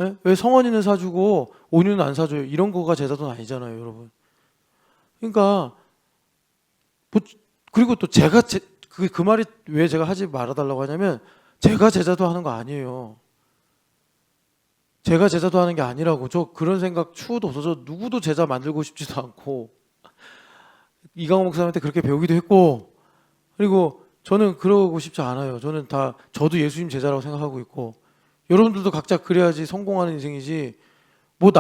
[SPEAKER 1] 예? 왜 성원이는 사주고 온유는 안 사줘요? 이런 거가 제자도는 아니잖아요, 여러분. 그러니까 뭐, 그리고 또 제가 그 말이 왜 제가 하지 말아달라고 하냐면 제가 제자도 하는 거 아니에요. 제가 제자도 하는 게 아니라고. 저 그런 생각 추호도 없어서 누구도 제자 만들고 싶지도 않고 이강호 목사님한테 그렇게 배우기도 했고 그리고 저는 그러고 싶지 않아요. 저도 예수님 제자라고 생각하고 있고 여러분들도 각자 그래야지 성공하는 인생이지 뭐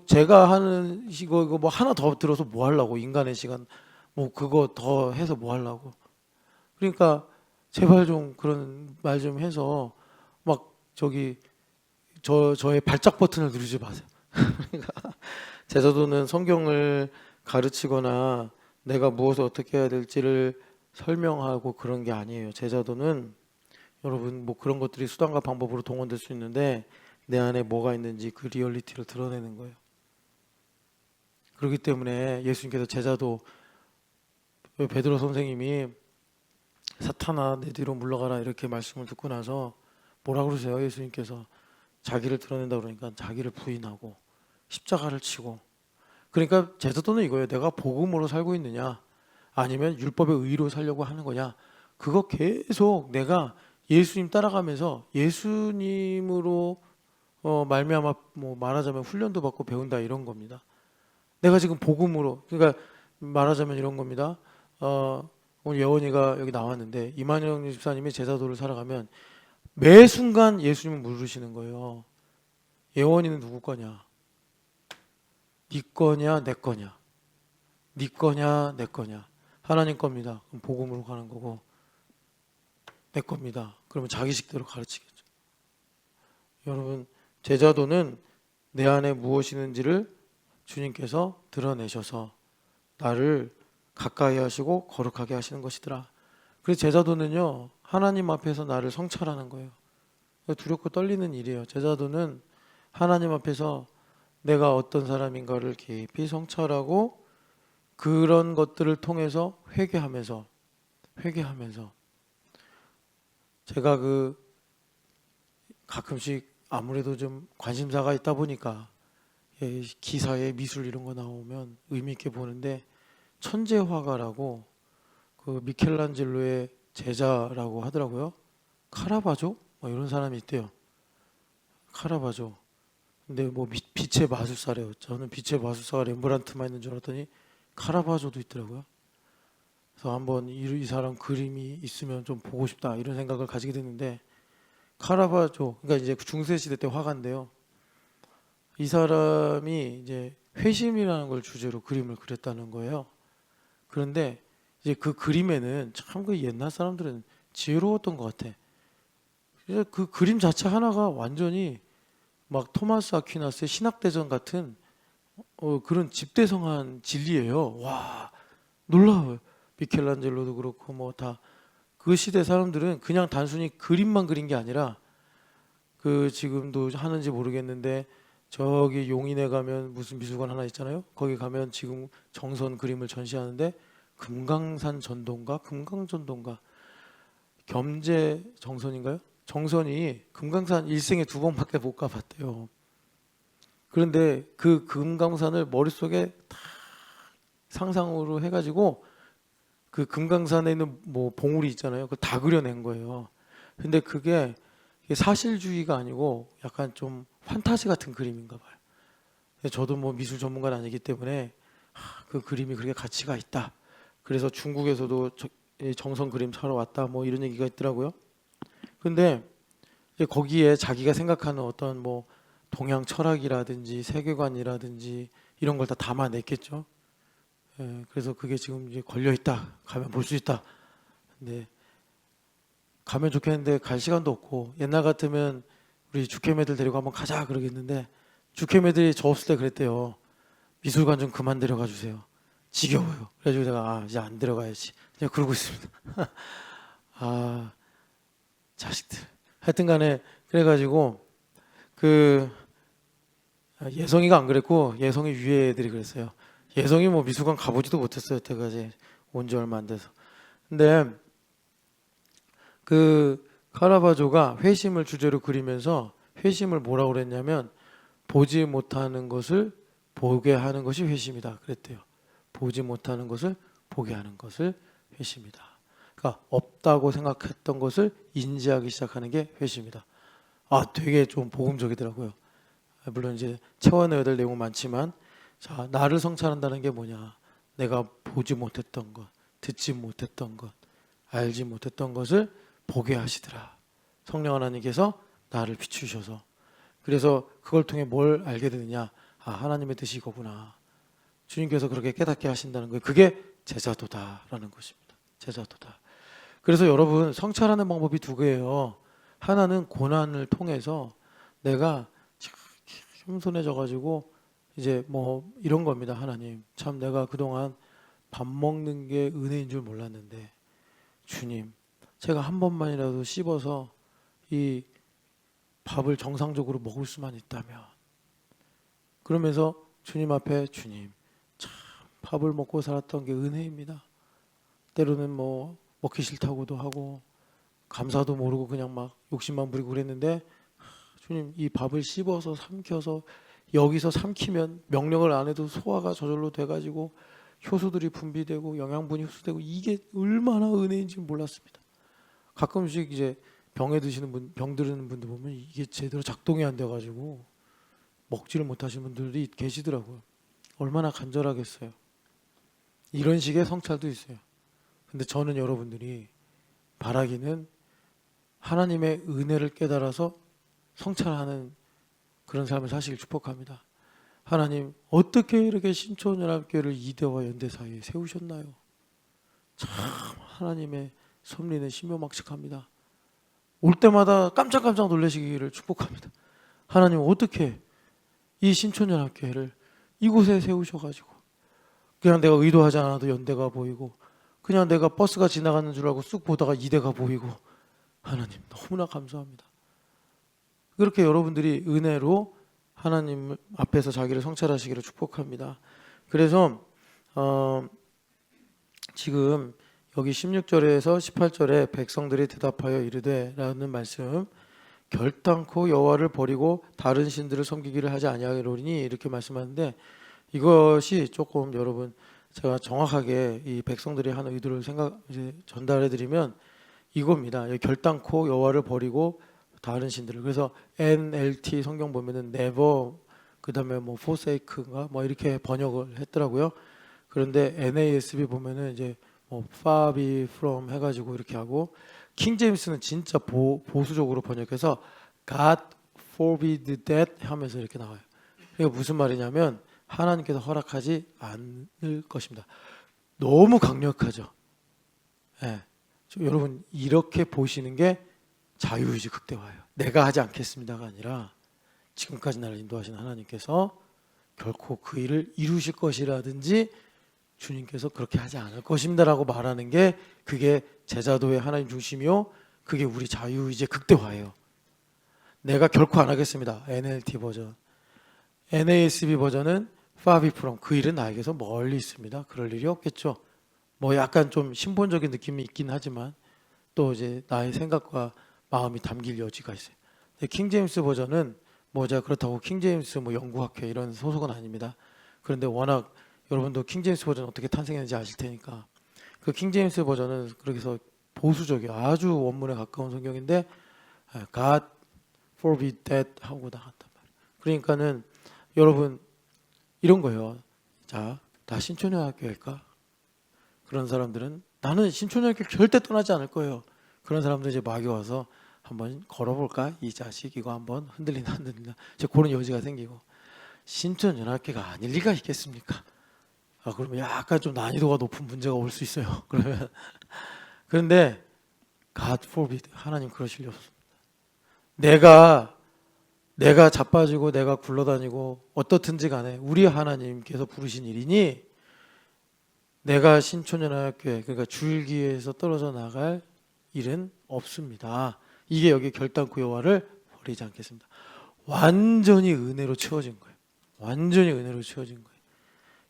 [SPEAKER 1] 제가 하는 이거 뭐 하나 더 들어서 뭐 하려고 인간의 시간 뭐 그거 더 해서 뭐 하려고 그러니까 제발 좀 그런 말 좀 해서 막 저의 발작 버튼을 누르지 마세요. 그러니까 제자도는 성경을 가르치거나 내가 무엇을 어떻게 해야 될지를 설명하고 그런 게 아니에요. 제자도는 여러분 뭐 그런 것들이 수단과 방법으로 동원될 수 있는데 내 안에 뭐가 있는지 그 리얼리티를 드러내는 거예요. 그렇기 때문에 예수님께서 제자도 베드로 선생님이 사탄아 내 뒤로 물러가라 이렇게 말씀을 듣고 나서 뭐라 그러세요? 예수님께서 자기를 드러낸다 그러니까 자기를 부인하고 십자가를 치고 그러니까 제자도는 이거예요. 내가 복음으로 살고 있느냐 아니면 율법의 의로 살려고 하는 거냐 그거 계속 내가 예수님 따라가면서 예수님으로 말미암아 뭐 말하자면 훈련도 받고 배운다 이런 겁니다. 내가 지금 복음으로 그러니까 말하자면 이런 겁니다. 오늘 예원이가 여기 나왔는데 이만영 집사님이 제자도를 살아가면 매 순간 예수님을 물으시는 거예요. 예원이는 누구 거냐? 네 거냐 내 거냐? 네 거냐 내 거냐? 하나님 겁니다. 그럼 복음으로 가는 거고 내 겁니다. 그러면 자기식대로 가르치겠죠. 여러분 제자도는 내 안에 무엇이 있는지를 주님께서 드러내셔서 나를 가까이 하시고 거룩하게 하시는 것이더라. 그래서 제자도는요 하나님 앞에서 나를 성찰하는 거예요. 두렵고 떨리는 일이에요. 제자도는 하나님 앞에서 내가 어떤 사람인가를 깊이 성찰하고 그런 것들을 통해서 회개하면서 제가 가끔씩 아무래도 좀 관심사가 있다 보니까 기사에 미술 이런 거 나오면 의미 있게 보는데 천재 화가라고 그 미켈란젤로의 제자라고 하더라고요. 카라바조 뭐 이런 사람이 있대요. 카라바조. 근데 뭐 빛의 마술사래요. 저는 빛의 마술사가 렘브란트만 있는 줄 알았더니 카라바조도 있더라고요. 그래서 한번 이 사람 그림이 있으면 좀 보고 싶다 이런 생각을 가지게 됐는데 카라바조 그러니까 이제 중세 시대 때 화가인데요. 이 사람이 이제 회심이라는 걸 주제로 그림을 그렸다는 거예요. 그런데 이제 그 그림에는 참 그 옛날 사람들은 지혜로웠던 것 같아. 그래서 그 그림 자체 하나가 완전히 막 토마스 아퀴나스의 신학대전 같은 그런 집대성한 진리예요. 와 놀라워요. 미켈란젤로도 그렇고 뭐 다 그 시대 사람들은 그냥 단순히 그림만 그린 게 아니라 그 지금도 하는지 모르겠는데 저기 용인에 가면 무슨 미술관 하나 있잖아요. 거기 가면 지금 정선 그림을 전시하는데 금강산 전동가 금강전동가 겸재 정선인가요? 정선이 금강산 일생에 2번밖에 못 가봤대요. 그런데 그 금강산을 머릿속에 다 상상으로 해가지고 그 금강산에 있는 뭐 봉우리 있잖아요. 그걸 다 그려낸 거예요. 근데 그게 사실주의가 아니고 약간 좀 판타지 같은 그림인가 봐요. 저도 뭐 미술 전문가는 아니기 때문에 그 그림이 그렇게 가치가 있다. 그래서 중국에서도 정선 그림 사러 왔다 뭐 이런 얘기가 있더라고요. 근데 거기에 자기가 생각하는 어떤 뭐 동양 철학이라든지 세계관이라든지 이런 걸 다 담아냈겠죠. 그래서 그게 지금 이제 걸려 있다. 가면 볼 수 있다. 근데 가면 좋겠는데 갈 시간도 없고 옛날 같으면 우리 주캠애들 데리고 한번 가자 그러겠는데 주캠애들이 저 없을 때 그랬대요. 미술관 좀 그만 데려가 주세요. 지겨워요. 그래가지고 내가 이제 안 들어가야지. 그냥 그러고 있습니다. 아, 자식들. 하여튼간에 그래가지고 그 예성이가 안 그랬고 예성이 위에 애들이 그랬어요. 예성이 뭐 미술관 가보지도 못했어요. 여태까지 온 지 얼마 안 돼서. 근데 그 카라바조가 회심을 주제로 그리면서 회심을 뭐라고 그랬냐면 보지 못하는 것을 보게 하는 것이 회심이다 그랬대요. 보지 못하는 것을 보게 하는 것을 회심이다. 그러니까 없다고 생각했던 것을 인지하기 시작하는 게 회심이다. 되게 좀 복음적이더라고요. 물론 이제 채워넣어야 될 내용은 많지만, 자, 나를 성찰한다는 게 뭐냐? 내가 보지 못했던 것, 듣지 못했던 것, 알지 못했던 것을 보게 하시더라. 성령 하나님께서 나를 비추셔서. 그래서 그걸 통해 뭘 알게 되느냐? 하나님의 뜻이 이거구나. 주님께서 그렇게 깨닫게 하신다는 거예요. 그게 제자도다라는 것입니다. 제자도다. 그래서 여러분, 성찰하는 방법이 두 개예요. 하나는 고난을 통해서 내가 겸손해져 가지고 이제 뭐 이런 겁니다. 하나님, 참 내가 그동안 밥 먹는 게 은혜인 줄 몰랐는데 주님, 제가 한 번만이라도 씹어서 이 밥을 정상적으로 먹을 수만 있다면, 그러면서 주님 앞에, 주님, 참 밥을 먹고 살았던 게 은혜입니다. 때로는 뭐 먹기 싫다고도 하고 감사도 모르고 그냥 막 욕심만 부리고 그랬는데, 주님, 이 밥을 씹어서 삼켜서 여기서 삼키면 명령을 안 해도 소화가 저절로 돼가지고 효소들이 분비되고 영양분이 흡수되고, 이게 얼마나 은혜인지 몰랐습니다. 가끔씩 이제 병에 드시는 분, 병 들으는 분들 보면 이게 제대로 작동이 안 돼가지고 먹지를 못하시는 분들이 계시더라고요. 얼마나 간절하겠어요. 이런 식의 성찰도 있어요. 근데 저는 여러분들이 바라기는 하나님의 은혜를 깨달아서 성찰하는 그런 삶을 사시길 축복합니다. 하나님, 어떻게 이렇게 신촌연합교회를 이대와 연대 사이에 세우셨나요? 참 하나님의 섭리는 신묘막측합니다. 올 때마다 깜짝깜짝 놀라시기를 축복합니다. 하나님, 어떻게 이 신촌연합교회를 이곳에 세우셔가지고 그냥 내가 의도하지 않아도 연대가 보이고, 그냥 내가 버스가 지나가는 줄 알고 쑥 보다가 이대가 보이고, 하나님 너무나 감사합니다. 그렇게 여러분들이 은혜로 하나님 앞에서 자기를 성찰하시기를 축복합니다. 그래서 지금 여기 16절에서 18절에 백성들이 대답하여 이르되 라는 말씀, 결단코 여호와를 버리고 다른 신들을 섬기기를 하지 아니하리니 이렇게 말씀하는데, 이것이 조금 여러분 제가 정확하게 이 백성들이 하는 의도를 이제 전달해 드리면 이겁니다. 결단코 여호와를 버리고 다른 신들을. 그래서 NLT 성경 보면은 never, 그다음에 뭐 forsake인가 뭐 이렇게 번역을 했더라고요. 그런데 NASB 보면은 이제 뭐 far be from 해가지고 이렇게 하고, 킹 제임스는 진짜 보수적으로 번역해서 God forbid that 하면서 이렇게 나와요. 이게 무슨 말이냐면 하나님께서 허락하지 않을 것입니다. 너무 강력하죠. 예. 여러분, 이렇게 보시는 게 자유의지 극대화예요. 내가 하지 않겠습니다가 아니라 지금까지 나를 인도하신 하나님께서 결코 그 일을 이루실 것이라든지 주님께서 그렇게 하지 않을 것입니다라고 말하는 게, 그게 제자도의 하나님 중심이요, 그게 우리 자유의지의 극대화예요. 내가 결코 안 하겠습니다. NLT 버전. NASB 버전은 far be from, 그 일은 나에게서 멀리 있습니다. 그럴 일이 없겠죠. 뭐 약간 좀 신본적인 느낌이 있긴 하지만 또 이제 나의 생각과 마음이 담길 여지가 있어요. 킹 제임스 버전은 뭐 제가 그렇다고 킹 제임스 뭐 연구학회 이런 소속은 아닙니다. 그런데 워낙 여러분도 킹 제임스 버전 어떻게 탄생했는지 아실 테니까, 그 킹 제임스 버전은 그래서 보수적이에요. 아주 원문에 가까운 성경인데 God forbid that 하고 나갔단 말이에요. 그러니까는 여러분 이런 거예요. 자, 다 신촌연합교회일까? 그런 사람들은 나는 신촌연합교회 절대 떠나지 않을 거예요. 그런 사람들 이제 막이 와서 한번 걸어볼까? 이 자식 이거 한번 흔들리나 안 흔들리나, 그런 여지가 생기고, 신촌연합교회가 아닐 리가 있겠습니까? 그러면 약간 좀 난이도가 높은 문제가 올 수 있어요. 그러면 그런데 God forbid, 하나님 그러실 리 없습니다. 내가 자빠지고 내가 굴러다니고 어떻든지 간에 우리 하나님께서 부르신 일이니 내가 신촌연합교회 그러니까 줄기에서 떨어져 나갈 일은 없습니다. 이게 여기 결단코 여호와를 버리지 않겠습니다. 완전히 은혜로 채워진 거예요. 완전히 은혜로 채워진 거예요.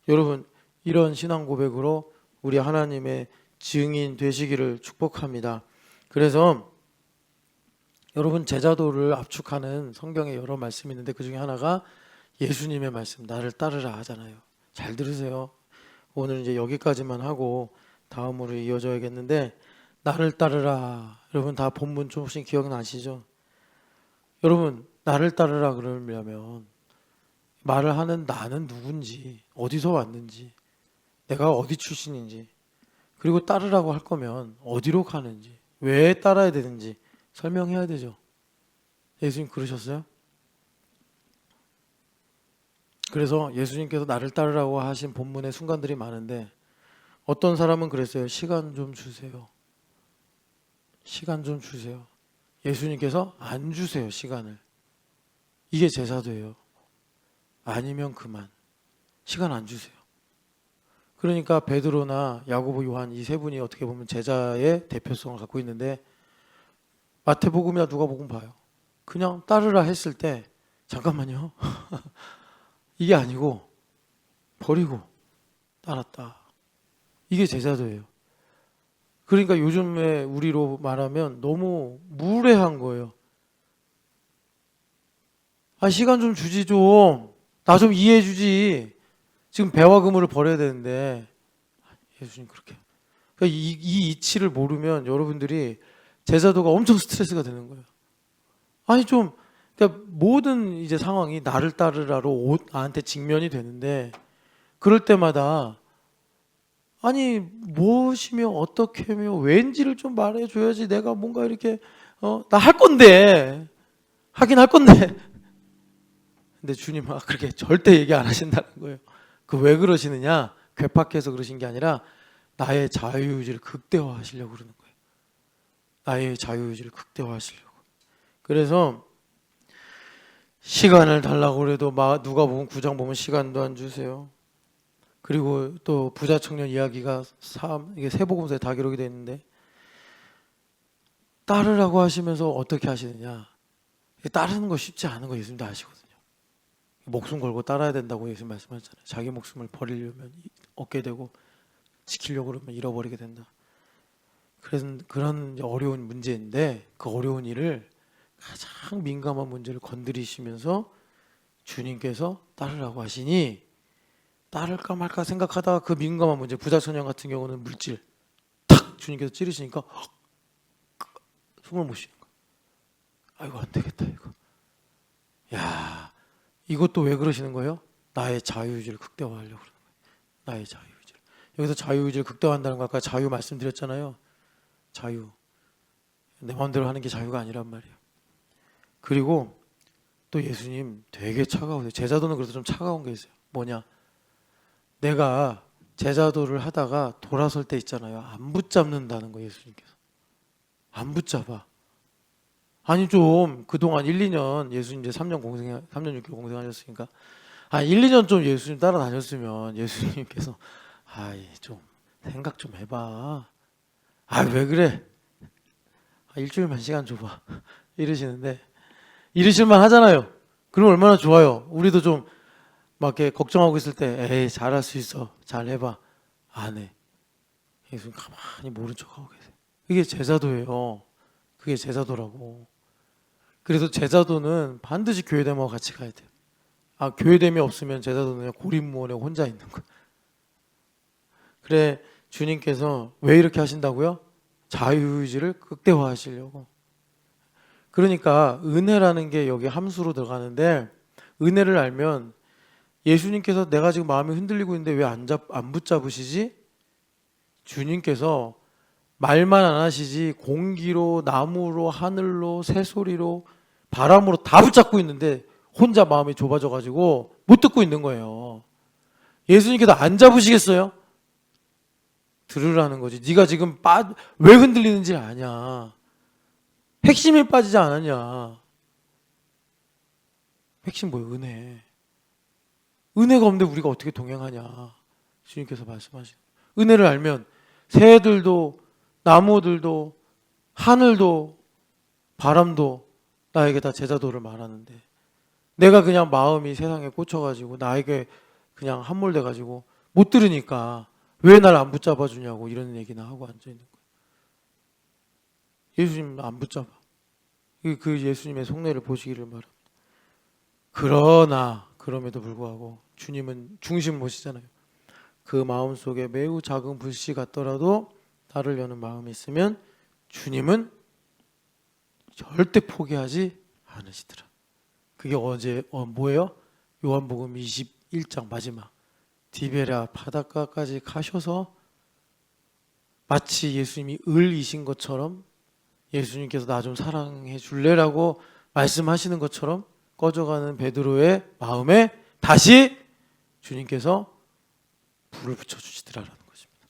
[SPEAKER 1] 여러분 이런 신앙 고백으로 우리 하나님의 증인 되시기를 축복합니다. 그래서 여러분 제자도를 압축하는 성경에 여러 말씀이 있는데 그 중에 하나가 예수님의 말씀 나를 따르라 하잖아요. 잘 들으세요. 오늘 이제 여기까지만 하고 다음으로 이어져야겠는데 나를 따르라. 여러분 다 본문 조금씩 기억나시죠? 여러분 나를 따르라 그러려면 말을 하는 나는 누군지 어디서 왔는지 내가 어디 출신인지 그리고 따르라고 할 거면 어디로 가는지 왜 따라야 되는지 설명해야 되죠. 예수님 그러셨어요? 그래서 예수님께서 나를 따르라고 하신 본문의 순간들이 많은데 어떤 사람은 그랬어요. 시간 좀 주세요. 시간 좀 주세요. 예수님께서 안 주세요. 시간을. 이게 제사도예요. 아니면 그만. 시간 안 주세요. 그러니까 베드로나 야고보, 요한 이 세 분이 어떻게 보면 제자의 대표성을 갖고 있는데 마태복음이나 누가복음 봐요. 그냥 따르라 했을 때 잠깐만요. 이게 아니고 버리고 따랐다. 이게 제자도예요. 그러니까 요즘에 우리로 말하면 너무 무례한 거예요. 아 시간 좀 주지 좀. 나 좀 이해해 주지. 지금 배와 그물을 버려야 되는데 예수님 그렇게. 그러니까 이 이치를 모르면 여러분들이 제자도가 엄청 스트레스가 되는 거예요. 아니 좀 그러니까 모든 이제 상황이 나를 따르라로 나한테 직면이 되는데 그럴 때마다 아니 무엇이며 어떻게 하며 왠지를 좀 말해줘야지 내가 뭔가 이렇게 나 할 건데 하긴 할 건데 근데 주님 그렇게 절대 얘기 안 하신다는 거예요. 그 왜 그러시느냐 괴팍해서 그러신 게 아니라 나의 자유의지를 극대화하시려고 그러는 거예요. 나의 자유의지를 극대화하시려고. 그래서 시간을 달라고 그래도 누가 보면 9장 보면 시간도 안 주세요. 그리고 또 부자 청년 이야기가 이게 세복음서에 다 기록이 되어 있는데 따르라고 하시면서 어떻게 하시느냐. 따르는 거 쉽지 않은 거 예수님도 아시거든요. 목숨 걸고 따라야 된다고 예수님 말씀하셨잖아요. 자기 목숨을 버리려면 얻게 되고 지키려고 그러면 잃어버리게 된다. 그래서 그런 어려운 문제인데 그 어려운 일을 가장 민감한 문제를 건드리시면서 주님께서 따르라고 하시니 따를까 말까 생각하다가 그 민감한 문제 부자소년 같은 경우는 물질 탁 주님께서 찌르시니까 숨을 못 쉬는 거예요. 아이고 안 되겠다 이거. 야 이것도 왜 그러시는 거예요? 나의 자유의지를 극대화하려고 그러는 거예요. 나의 자유의지를. 여기서 자유의지를 극대화한다는 거 아까 자유 말씀드렸잖아요. 자유. 내 마음대로 하는 게 자유가 아니란 말이에요. 그리고 또 예수님 되게 차가우세요. 제자도는 그래서 좀 차가운 게 있어요. 뭐냐? 내가 제자도를 하다가 돌아설 때 있잖아요. 안 붙잡는다는 거 예수님께서. 안 붙잡아. 아니 좀 그동안 1, 2년 예수님 이제 3년 6개월 공생하셨으니까 1, 2년 좀 예수님 따라다녔으면 예수님께서 좀 생각 좀 해봐. 왜 그래? 일주일만 시간 줘봐. 이러시는데 이러실만 하잖아요. 그럼 얼마나 좋아요. 우리도 좀 막 이렇게 걱정하고 있을 때 에이 잘할 수 있어. 잘 해봐. 안 해. 예수님 가만히 모른 척하고 계세요. 이게 제자도예요. 그게 제자도라고. 그래서 제자도는 반드시 교회됨하고 같이 가야 돼요. 교회됨이 없으면 제자도는 고립무원에 혼자 있는 거예요. 그래 주님께서 왜 이렇게 하신다고요? 자유의지를 극대화하시려고. 그러니까 은혜라는 게 여기 함수로 들어가는데 은혜를 알면 예수님께서 내가 지금 마음이 흔들리고 있는데 왜 안 붙잡으시지? 주님께서 말만 안 하시지 공기로 나무로 하늘로 새소리로 바람으로 다 붙잡고 있는데 혼자 마음이 좁아져 가지고 못 듣고 있는 거예요. 예수님께서 안 잡으시겠어요? 들으라는 거지. 네가 지금 왜 흔들리는지 아냐. 핵심이 빠지지 않았냐. 핵심 뭐예요? 은혜. 은혜가 없는데 우리가 어떻게 동행하냐. 주님께서 말씀하시는. 은혜를 알면 새들도 나무들도 하늘도 바람도 나에게 다 제자도를 말하는데, 내가 그냥 마음이 세상에 꽂혀가지고 나에게 그냥 함몰돼가지고 못 들으니까 왜 날 안 붙잡아 주냐고 이런 얘기나 하고 앉아있는 거예요. 예수님 안 붙잡아. 그 예수님의 속내를 보시기를 바랍니다. 그러나 그럼에도 불구하고 주님은 중심 모시잖아요. 그 마음속에 매우 작은 불씨 같더라도 나를 여는 마음이 있으면 주님은 절대 포기하지 않으시더라. 그게 뭐예요? 요한복음 21장 마지막 디베랴 바닷가까지 가셔서 마치 예수님이 을이신 것처럼, 예수님께서 나 좀 사랑해 줄래라고 말씀하시는 것처럼 꺼져가는 베드로의 마음에 다시 주님께서 불을 붙여주시더라라는 것입니다.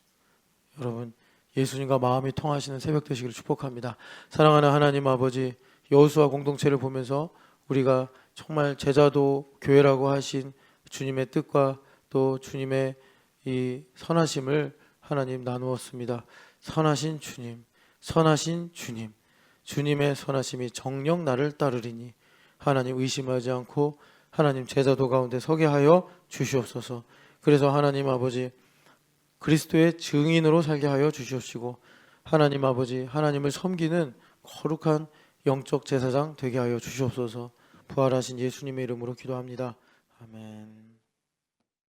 [SPEAKER 1] 여러분, 예수님과 마음이 통하시는 새벽 되시기를 축복합니다. 사랑하는 하나님 아버지, 여호수아 공동체를 보면서 우리가 정말 제자도 교회라고 하신 주님의 뜻과 또 주님의 이 선하심을 하나님 나누었습니다. 선하신 주님, 선하신 주님, 주님의 선하심이 정녕 나를 따르리니 하나님 의심하지 않고 하나님 제자도 가운데 서게 하여 주시옵소서. 그래서 하나님 아버지 그리스도의 증인으로 살게 하여 주시옵시고, 하나님 아버지 하나님을 섬기는 거룩한 영적 제사장 되게 하여 주시옵소서. 부활하신 예수님의 이름으로 기도합니다. 아멘.